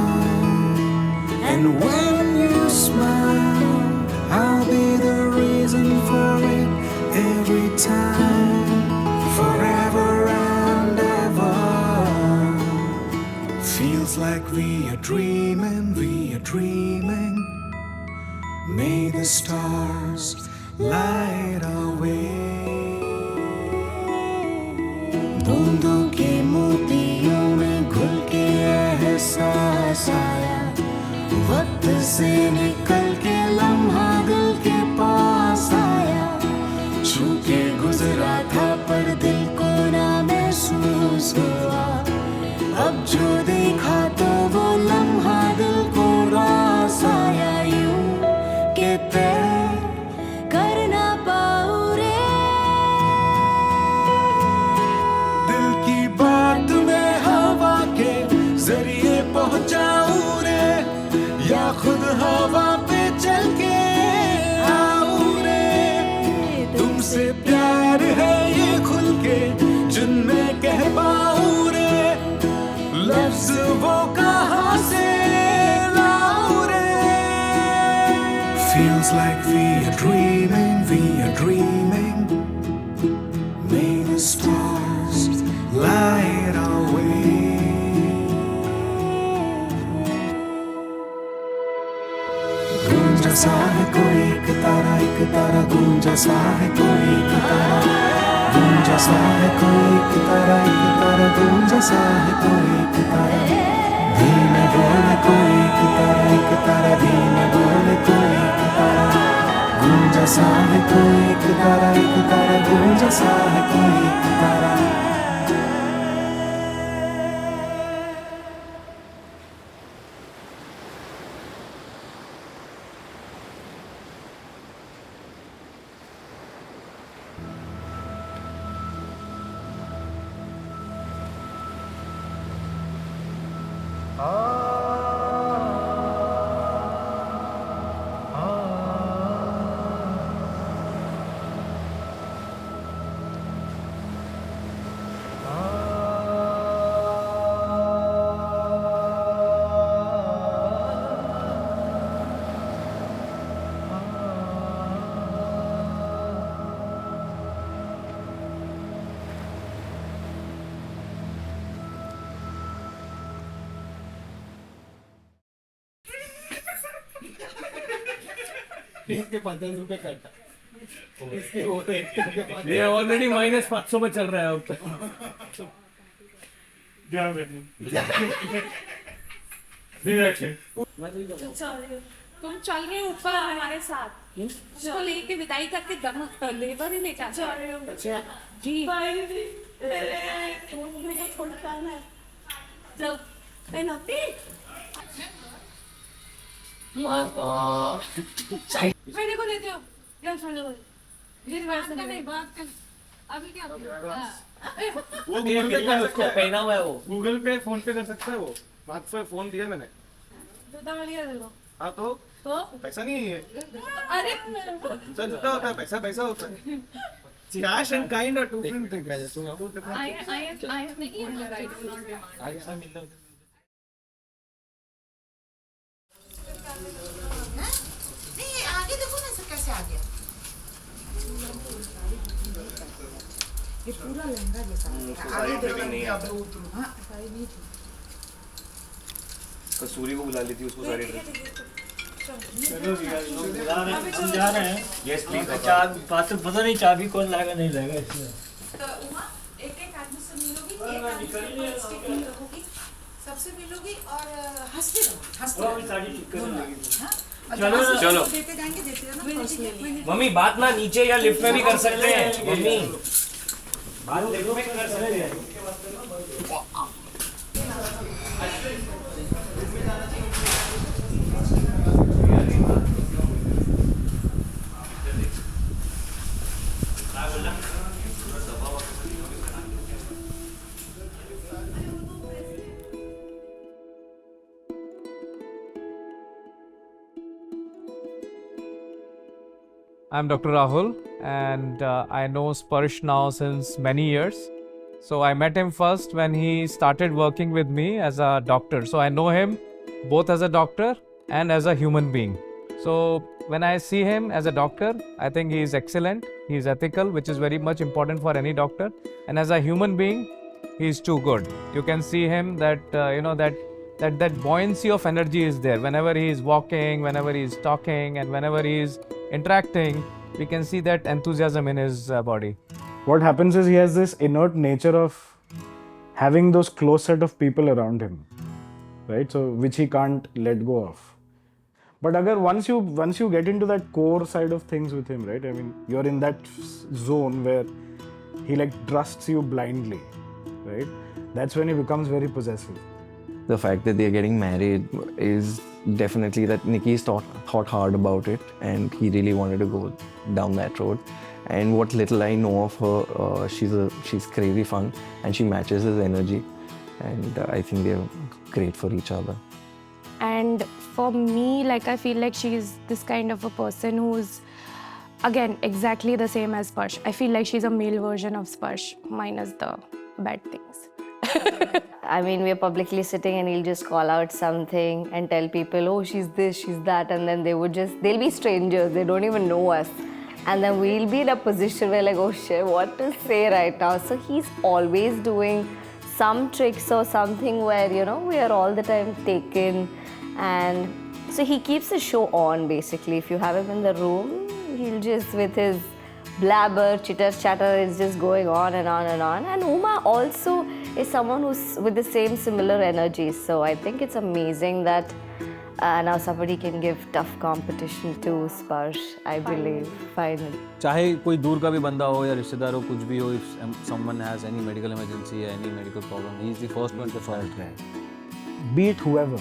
And when you smile, I'll be the reason for it every time, forever and ever. Feels like we are dreaming, we are dreaming. May the stars light our way. बूंदों के मोतियों में घुल के एहसास आया, वक्त से निकल के लम्हा दिल के पास आया। छू के गुजरा था पर दिल को ना महसूस हुआ, अब जो देखा तो वो लम्हा दिल को रास आया। यूं के तय कर ना पाऊं रे, दिल की बात मैं हवा के जरिए पहुंचाऊं रे, या खुद हवा पे चल के आऊं रे। तुमसे प्यार है ये खुल के जिनमें कह पाऊं रे, लफ्ज वो कहाँ से लाऊं रे? Feels like we are dreaming. May the stars light our way. गूंजा सा है कोई एक तारा गूंजा सा है कोई एक तारा, गूंजा सा है कोई एक तारा गूंजा सा है कोई एक तारा, धीमे बोले कोई एक तारा धीमे बोले कोई एक तारा, गूंजा सा है कोई एक तारा गूंजा सा है कोई एक तारा. इसके 50 रुपए कटा, इसके वो ये ऑलरेडी -500 में चल रहा है अब तक. तुम चल रहे हो ऊपर हमारे साथ, उसको लेके विदाई करके लेबर ही लेकर जा रहे हो. जी छोड़ता है जब मेरे को देते हो क्या छोड़ने को नहीं बात कर. अभी क्या वो गूगल पे कर उसको पहना हुआ है, वो गूगल पे फोन पे कर सकता है. वो हाथ पे फोन दिया मैंने. जूता वाली देखो. हाँ तो पैसा नहीं है. अरे सर जूता होता है, पैसा होता है. Cash and kind are two different things. आगे देखो ना सर कैसे आ गया. ये पूरा लहंगा जैसा आगे देखो नहीं आता. हाँ सारी नहीं थी. कसूरी को बुला लेती उसको सारी ड्रेस. चलो हम जा रहे हैं. Yes please. पता नहीं चाबी कौन लाएगा नहीं लाएगा इसमें. तो उमा एक आदमी से मिलोगी, एक आदमी से स्टिकिंग रहोगी, सबसे मिलोगी और हंसते रहो. चलो देते जाएंगे मम्मी. बात ना नीचे या लिफ्ट में भी कर सकते हैं मम्मी. बात लिफ्ट में कर सकते हैं. I'm Dr. Rahul, and I know Sparsh now since many years. So I met him first when he started working with me as a doctor. So I know him both as a doctor and as a human being. So when I see him as a doctor, I think he is excellent. He is ethical, which is very much important for any doctor. And as a human being, he is too good. You can see him that that buoyancy of energy is there. Whenever he is walking, whenever he is talking, and whenever he is interacting, we can see that enthusiasm in his body. What happens is he has this inert nature of having those close set of people around him, right? So which he can't let go of. But agar once you get into that core side of things with him, right? I mean, you're in that zone where he like trusts you blindly, right? That's when he becomes very possessive. The fact that they're getting married is definitely that Nikki's thought hard about it, and he really wanted to go down that road. And what little I know of her, she's crazy fun, and she matches his energy, and I think they're great for each other. And for me, like, I feel like she's this kind of a person who's, again, exactly the same as Sparsh. I feel like she's a male version of Sparsh, minus the bad things. I mean, we're publicly sitting and he'll just call out something and tell people, oh, she's this, she's that. And then they'll be strangers. They don't even know us. And then we'll be in a position where like, oh shit, what to say right now? So he's always doing some tricks or something where, you know, we are all the time taken. And so he keeps the show on basically. If you have him in the room, he'll just with his blabber, chitter chatter is just going on and on and on. And Uma also is someone who's with the similar energy. So I think it's amazing that now somebody can give tough competition to Sparsh, I believe, finally. चाहे कोई दूर का भी बंदा हो या रिश्तेदार हो, कुछ भी हो, if someone has any medical emergency or any medical problem, he is the first one to fight. Beat whoever.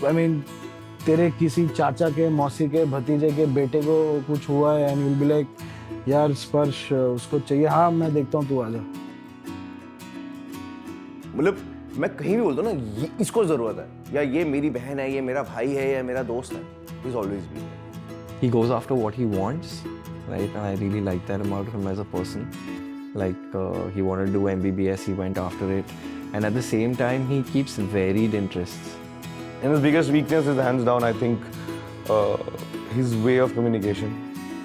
I mean, तेरे किसी चाचा के, मौसी के, भतीजे के बेटे को कुछ हुआ है and you'll be like, यार स्पर्श उसको चाहिए, हाँ मैं देखता हूँ, तू आ जा. मतलब मैं कहीं भी बोलता हूँ ना, ये इसको जरूरत है, या ये मेरी बहन है, ये मेरा भाई है, या मेरा दोस्त है. He's always been there. He goes after what he wants, right? And I really like that about him as a person. Like he wanted to do MBBS, he went after it, and at the same time he keeps varied interests. And his biggest weakness is hands down, I think, his way of communication.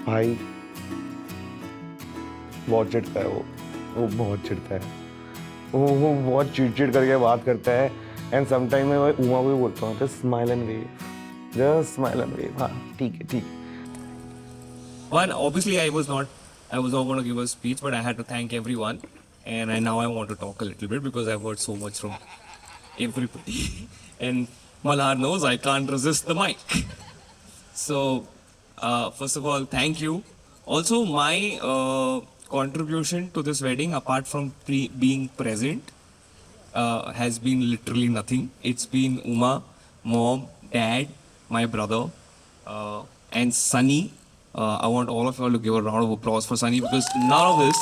भाई बहुत चिढ़ता है वो बहुत चिढ़ता है. वो बहुत चिड़ करके बात करता है. And sometimes मैं उमा को भी बोलता हूँ, just smile and wave. हाँ ठीक है. One, obviously I was not going to give a speech, but I had to thank everyone, and now I want to talk a little bit because I've heard so much from everybody, and Malhar knows I can't resist the mic. So, first of all, thank you. Also, my contribution to this wedding, apart from being present, has been literally nothing. It's been Uma, mom, dad, my brother, and Sunny. I want all of you all to give a round of applause for Sunny, because none of this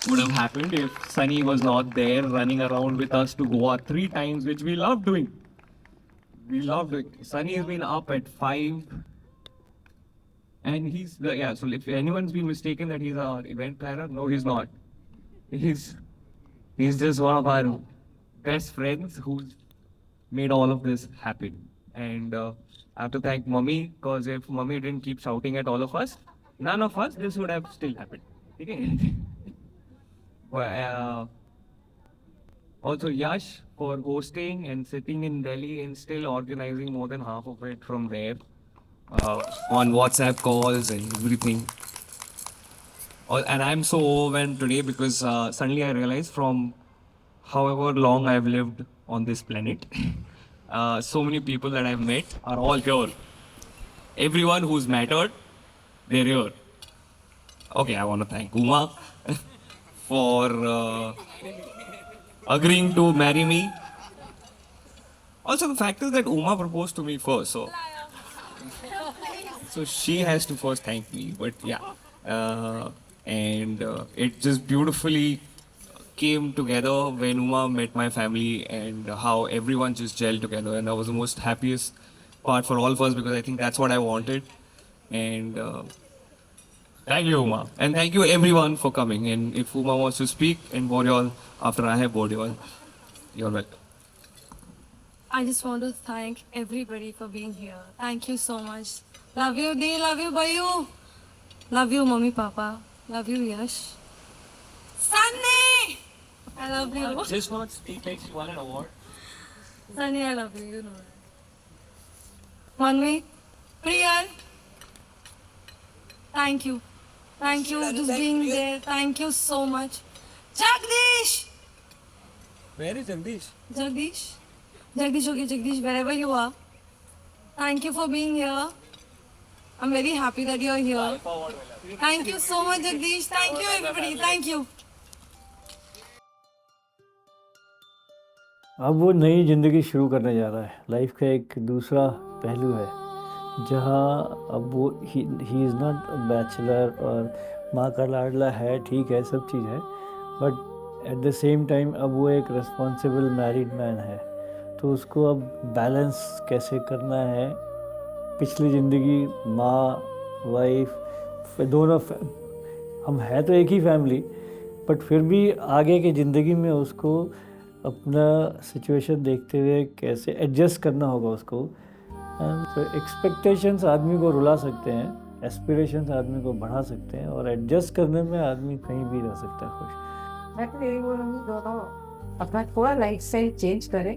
would have happened if Sunny was not there running around with us to Goa 3 times, which we love doing. We love doing. Sunny has been up at 5, and he's so if anyone's been mistaken that he's our event planner, no, he's not. He's just one of our best friends who's made all of this happen. And I have to thank Mummy, because if Mummy didn't keep shouting at all of us, none of us, this would have still happened. Okay? Also Yash for hosting and sitting in Delhi and still organizing more than half of it from there, on WhatsApp calls and everything. And I'm so overwhelmed today because suddenly I realized from however long I've lived on this planet, so many people that I've met are all here. Everyone who's mattered, they're here. Okay, I want to thank Uma for agreeing to marry me. Also, the fact is that Uma proposed to me first, so she has to first thank me. But yeah, and it just beautifully came together when Uma met my family, and how everyone just gelled together, and that was the most happiest part for all of us, because I think that's what I wanted. And thank you, Uma, and thank you everyone for coming. And if Uma wants to speak and bore you all after I have bored you all, you're welcome. I just want to thank everybody for being here. Thank you so much. Love you, Dee. Love you, Bayu. Love you, Mommy, Papa. Love you, Yash. Sunny! I love you. Just want to speak like she won an award. Sunny, I love you. You know that. Manvi, Priyan. Thank you. Thank you just being there. Thank you so much. Jagdish! Where is Jagdish? Jagdish? Jagdish, okay, Jagdish, wherever you are. Thank you for being here. I'm very happy that you're here. Thank you so much, Jagdish. Thank you, everybody. Thank you. अब वो नई ज़िंदगी शुरू करने जा रहा है. Life का एक दूसरा पहलू है, जहाँ अब वो he is not a bachelor और माँ का लाडला है, ठीक है, सब चीज़ है, but at the same time अब वो एक रिस्पॉन्सिबल मैरिड मैन है. तो उसको अब बैलेंस कैसे करना है. पिछली ज़िंदगी माँ, वाइफ, दोनों हम है तो एक ही फैमिली, बट फिर भी आगे की ज़िंदगी में उसको अपना सिचुएशन देखते हुए कैसे एडजस्ट करना होगा उसको। एंड एक्सपेक्टेशंस आदमी को रुला सकते हैं, एस्पिरेशंस आदमी को बढ़ा सकते हैं, और एडजस्ट करने में आदमी कहीं भी रह सकता है खुश। मैं तो यही बोलूँगी दोनों अपना थोड़ा लाइफ स्टाइल चेंज करें।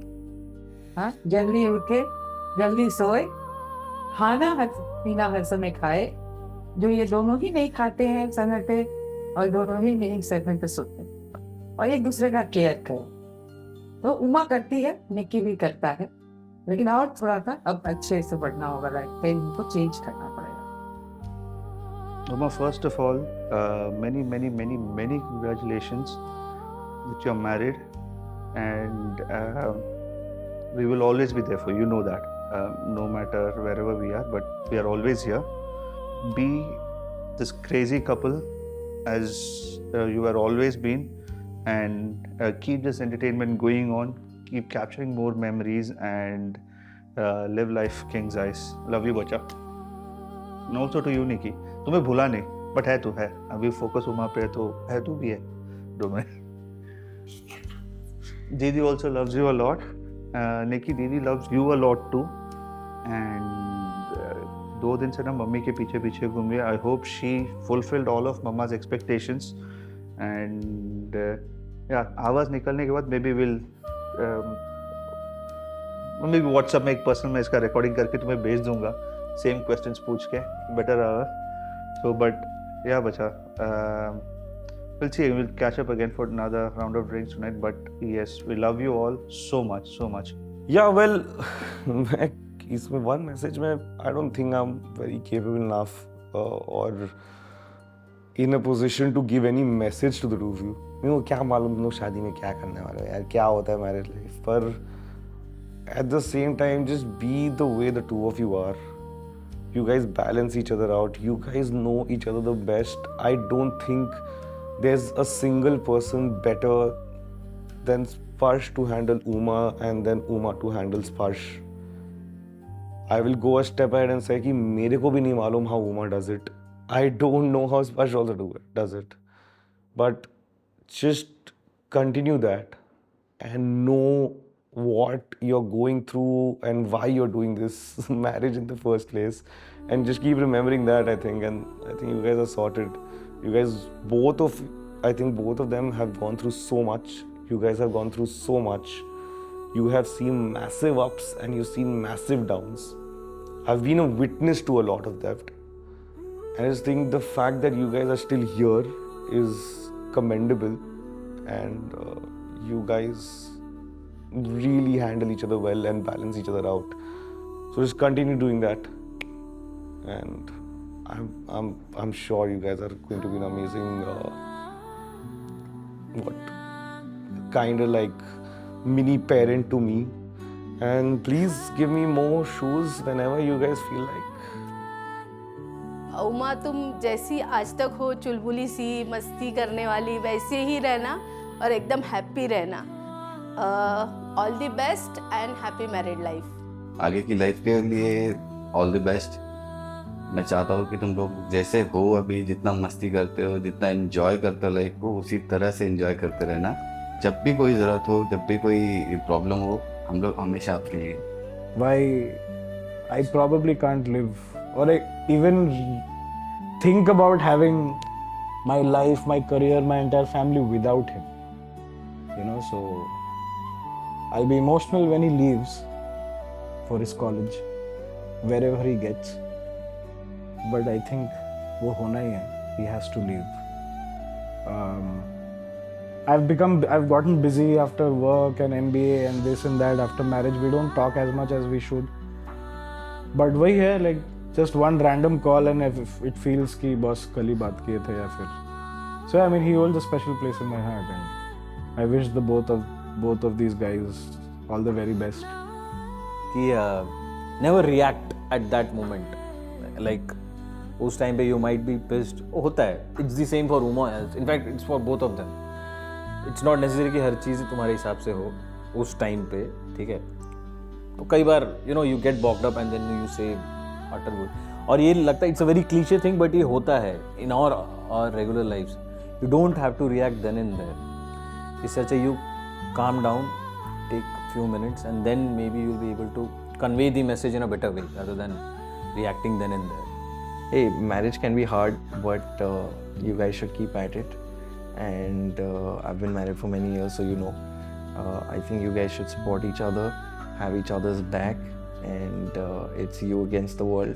हाँ, जल्दी उठे, जल्दी सोए, खाना पीना हर समय खाए, जो ये दोनों ही नहीं खाते हैं समय पे, और दोनों ही नहीं समय पे सोते हैं, और एक दूसरे का केयर करें। तो उमा करती है, निक्की भी करता है, लेकिन और थोड़ा सा अब अच्छे से बढ़ना होगा, लाइफ स्टाइल इनको चेंज करना पड़ेगा। Uma, first of all, many congratulations that you're married, and we will always be there for you. You know that, no matter wherever we are, but we are always here. Be this crazy couple as you have always been, and keep this entertainment going on. Keep capturing more memories and live life king's eyes. Love you, bacha. And also to you, Nikki. तुम्हें भूला नहीं, but है तू है, अभी focus Uma पे है, तो है तू भी है दो में। Didi also loves you a lot, Nikki didi loves you a lot too, and 2 दिन से ना मम्मी के पीछे पीछे घूम रही है। I hope she fulfilled all of mamma's expectations, and या आवाज़ निकलने के बाद मे बी विल व्हाट्सएप में एक पर्सनल में इसका रिकॉर्डिंग करके तुम्हें भेज दूंगा, सेम क्वेश्चंस पूछ के, better hour. So, but yeah, bacha, we'll see. We'll catch up again for another round of drinks tonight. But yes, we love you all so much, so much. Yeah, well, इसमें one message में I don't think I'm very capable enough or in a position to give any message to the two of you. मेरे को क्या मालूम तुम लोग शादी में क्या करने वाले हो यार, क्या होता है मैरिज लाइफ, पर at the same time just be the way the two of you are. You guys balance each other out. You guys know each other the best. I don't think there's a single person better than Sparsh to handle Uma and then Uma to handle Sparsh. I will go a step ahead and say कि मेरे को भी नहीं मालूम how Uma does it. I don't know how Sparsh also does it. But just continue that and know what you're going through and why you're doing this marriage in the first place, and just keep remembering that. I think you guys are sorted. You guys I think both of them have gone through so much. You guys have gone through so much. You have seen massive ups and you've seen massive downs. I've been a witness to a lot of that, and I just think the fact that you guys are still here is commendable, and you guys really handle each other well and balance each other out. So just continue doing that, and I'm sure you guys are going to be an amazing kind of like mini parent to me. And please give me more shoes whenever you guys feel like. Uma, तुम जैसी आज तक हो, चुलबुली सी, मस्ती करने वाली, वैसे ही रहना और एकदम हैप्पी रहना। All the best and happy married life. आगे की लाइफ के लिए ऑल द बेस्ट। मैं चाहता हूँ कि तुम लोग जैसे हो अभी, जितना मस्ती करते हो, जितना एंजॉय करते हो लाइफ को, उसी तरह से एंजॉय करते रहना। जब भी कोई ज़रूरत हो, जब भी कोई प्रॉब्लम हो, हम लोग हमेशा आपके लिए। Why I probably can't live or even think about having my life, my career, my entire family without him. You know, so I'll be emotional when he leaves for his college, wherever he gets. But I think वो होना ही है. He has to leave. I've gotten busy after work and MBA and this and that. After marriage, we don't talk as much as we should. But वही है, like just one random call and if it feels कि बस कल ही बात किए थे या फिर. So I mean, he holds a special place in my heart, and I wish the both of these guys all the very best. कि never react at that moment. Like उस टाइम पे you might be pissed. होता है. It's the same for Uma. In fact, it's for both of them. It's not necessary कि हर चीज़ तुम्हारे हिसाब से हो उस टाइम पे, ठीक है? तो कई बार you get bogged up and then you say utter good. और ये लगता है it's a very cliche thing, but ये होता है in our regular lives. You don't have to react then and there. इससे अच्छा you calm down, take a few minutes, and then maybe you'll be able to convey the message in a better way rather than reacting then and there. Hey, marriage can be hard, but you guys should keep at it. And I've been married for many years, so you know. I think you guys should support each other, have each other's back, and it's you against the world.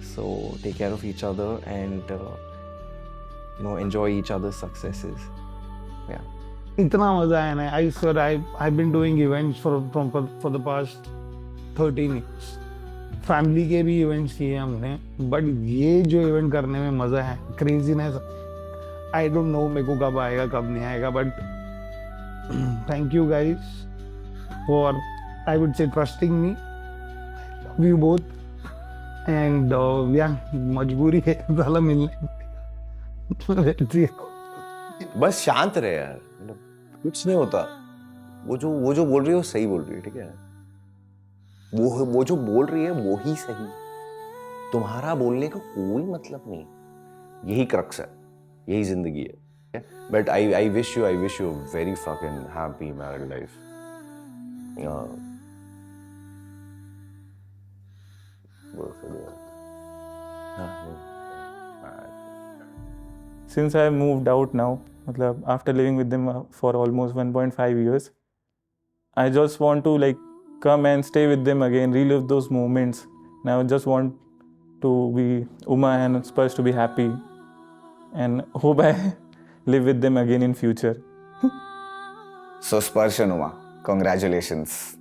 So take care of each other and enjoy each other's successes. Yeah. इतना मजा आया ना. I swear I've been doing events for the past 13 years. Family के भी events किए हमने, but ये जो इवेंट करने में मजा है, क्रेजीनेस, आई डोंट नो मेरे को कब आएगा कब नहीं आएगा, but thank you guys for, I would say, trusting me. Love you both. And या मजबूरी है साला मिलने. बस शांत रहे यार, कुछ नहीं होता. वो जो बोल रही है वो सही बोल रही है, ठीक है. वो जो बोल रही है वो ही सही. तुम्हारा बोलने का कोई मतलब नहीं. यही क्रक्स है, यही जिंदगी है. But I wish you very fucking happy married life. Since I moved out now, after living with them for almost 1.5 years, I just want to come and stay with them again, relive those moments. Now I just want to be Uma and Sparsh to be happy, and hope I live with them again in future. So Sparsh and Uma, congratulations.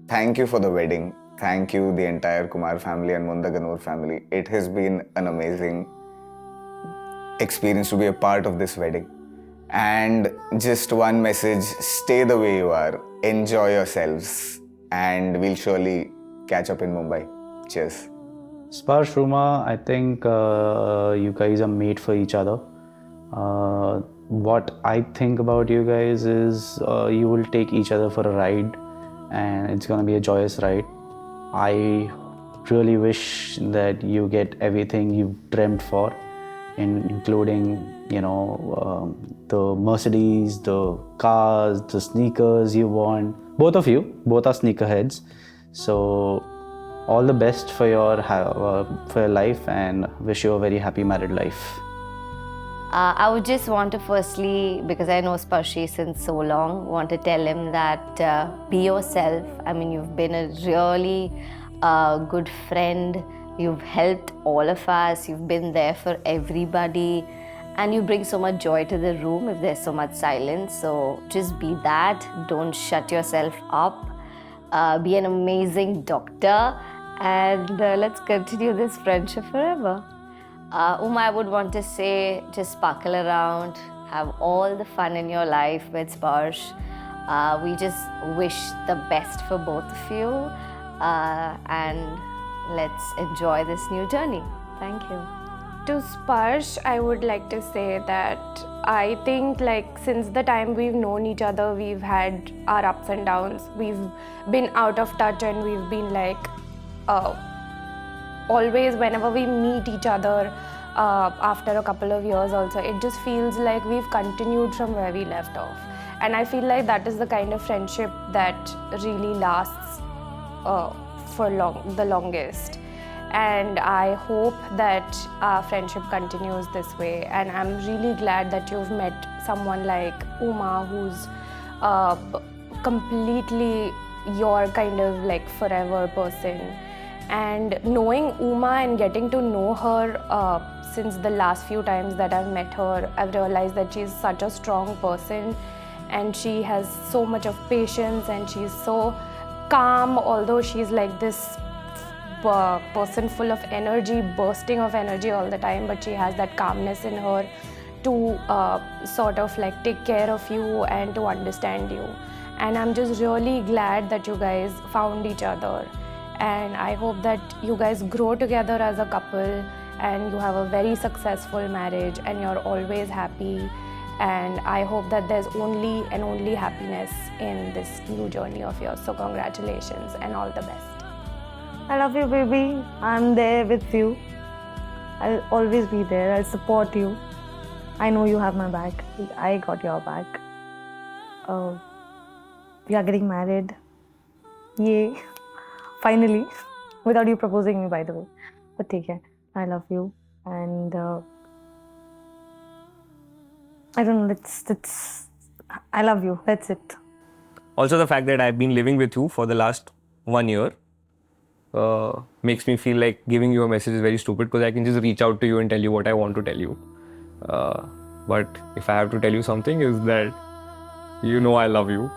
Thank you for the wedding. Thank you the entire Kumar family and Mundaganur family. It has been an amazing experience to be a part of this wedding. And just one message, stay the way you are, enjoy yourselves, and we'll surely catch up in Mumbai. Cheers. Sparsh, Uma, I think you guys are made for each other. What I think about you guys is you will take each other for a ride, and it's going to be a joyous ride. I really wish that you get everything you've dreamt for, including, the Mercedes, the cars, the sneakers you want. Both of you, both are sneakerheads. So all the best for your life, and wish you a very happy married life. I would just want to firstly, because I know Sparshi since so long, want to tell him that be yourself. I mean, you've been a really good friend. You've helped all of us. You've been there for everybody. And you bring so much joy to the room if there's so much silence. So just be that. Don't shut yourself up. Be an amazing doctor. And let's continue this friendship forever. Uma, I would want to say, just sparkle around, have all the fun in your life with Sparsh. We just wish the best for both of you, and let's enjoy this new journey. Thank you. To Sparsh, I would like to say that I think since the time we've known each other, we've had our ups and downs. We've been out of touch, and we've been always, whenever we meet each other after a couple of years also, it just feels like we've continued from where we left off. And I feel like that is the kind of friendship that really lasts for the longest. And I hope that our friendship continues this way. And I'm really glad that you've met someone like Uma, who's completely your kind of forever person. And knowing Uma and getting to know her since the last few times that I've met her, I've realized that she's such a strong person, and she has so much of patience, and she's so calm, although she's this person full of energy, bursting of energy all the time, but she has that calmness in her to sort of take care of you and to understand you. And I'm just really glad that you guys found each other. And I hope that you guys grow together as a couple, and you have a very successful marriage, and you're always happy. And I hope that there's only happiness in this new journey of yours. So congratulations and all the best. I love you, baby. I'm there with you. I'll always be there. I'll support you. I know you have my back. I got your back. We are getting married. Yay! Finally, without you proposing me, by the way. But take care. I love you, and I don't know. I love you. That's it. Also, the fact that I've been living with you for the last 1 year makes me feel like giving you a message is very stupid, because I can just reach out to you and tell you what I want to tell you. But if I have to tell you something, is that you know I love you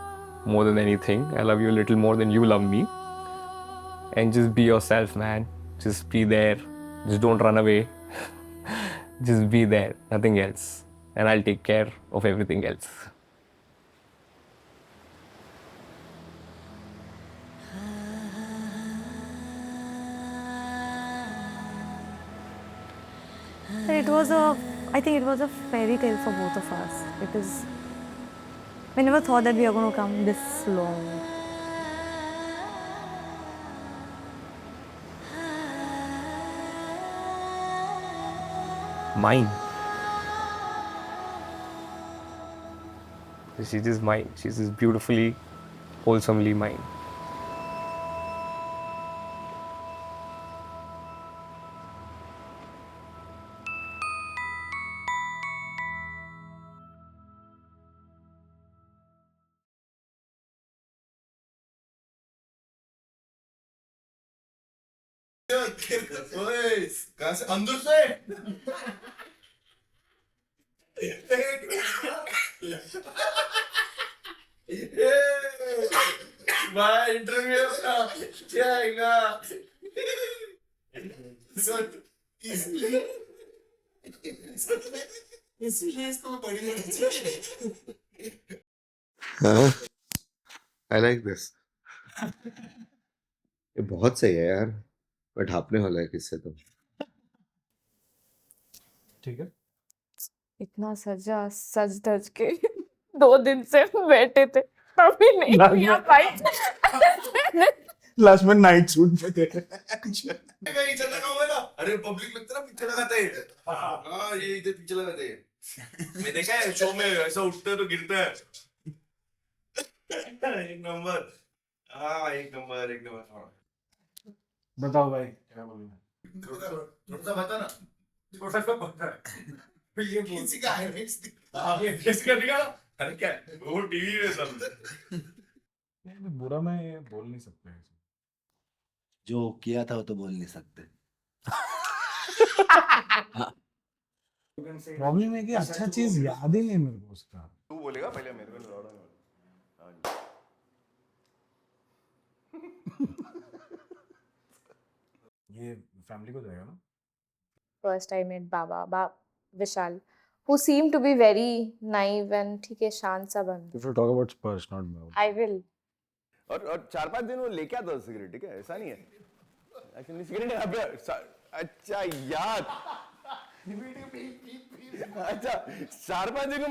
more than anything. I love you a little more than you love me. And just be yourself, man. Just be there. Just don't run away. Just be there. Nothing else. And I'll take care of everything else. I think it was a fairy tale for both of us, because we never thought that we are going to come this long. Mine. She's just mine. She's just beautifully, wholesomely mine. कहाँ से? अंदर से? भाई interview जाएगा। इसलिए इसको बड़ी I like this. ये बहुत सही है यार, बट ढापने वाला है किससे तो। ठीक है। इतना सज धज के 2 दिन से बैठे थे, तभी नहीं किया भाई। लास्ट में नाइट सूट में थे। कहीं चलना का हुआ ना? अरे पब्लिक लगता है ना, पीछे लगाते हैं। हाँ, ये इधर पीछे लगाते हैं। मैं देखा है शो में, ऐसा उठता है तो गिरता है। एक नंबर। हाँ, एक नंबर। बताओ भाई क्या बोलना? थोड़ा सा बता ना। थोड़ा सा बता। ये किसी का है नहीं? ये किसका दिखा? अरे क्या? वो टीवी में सब। बुरा मैं बोल नहीं सकता। जो किया था वो तो बोल नहीं सकते। प्रॉब्लम है कि अच्छा चीज याद ही नहीं मेरे को उसका। तू बोलेगा पहले मेरे को लौड़ा ना। ये फैमिली को जाएगा ना? First I met Baba Vishal, who seemed to be very naive and ठीक है शांत सा बंदा। If you talk about Spurs, not about. I will. और 4-5 दिन वो लेके आता सिगरेट, ठीक है, ऐसा नहीं है। एक्चुअली सिगरेट यहाँ पे अच्छा यार, अच्छा 4-5 दिन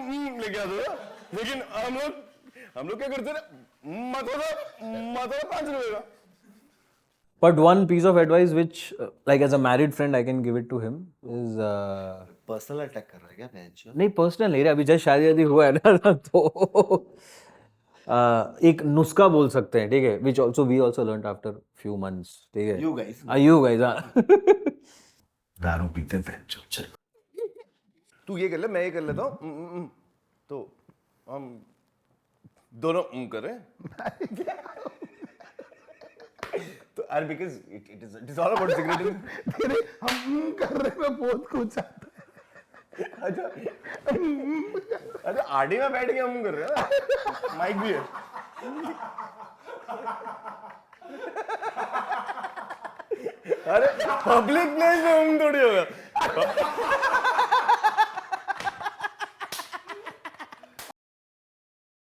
लेके आता, लेकिन हम लोग क्या करते थे, मतलब 5 रुपए का। But one piece of advice which, like as a married friend, I can give it to him is. Personal attack कर रहा है क्या बेंच? नहीं पर्सनल नहीं रहा, अभी जस्ट शादी हुआ है ना, तो एक नुस्खा बोल सकते हैं, ठीक है, which also we also learned after few months, ठीक है। You guys. You guys, हाँ। दारू पीते बेंच चल। तू ये कर ले, मैं ये कर लेता हूँ, तो हम दोनों करें। तो यार because it is all about cigarette। तेरे हम कर रहे में बहुत कुछ आता है। अच्छा आरडी में बैठ के हम कर रहे हैं, माइक भी है। अरे पब्लिक प्लेस में हम थोड़ी होगा।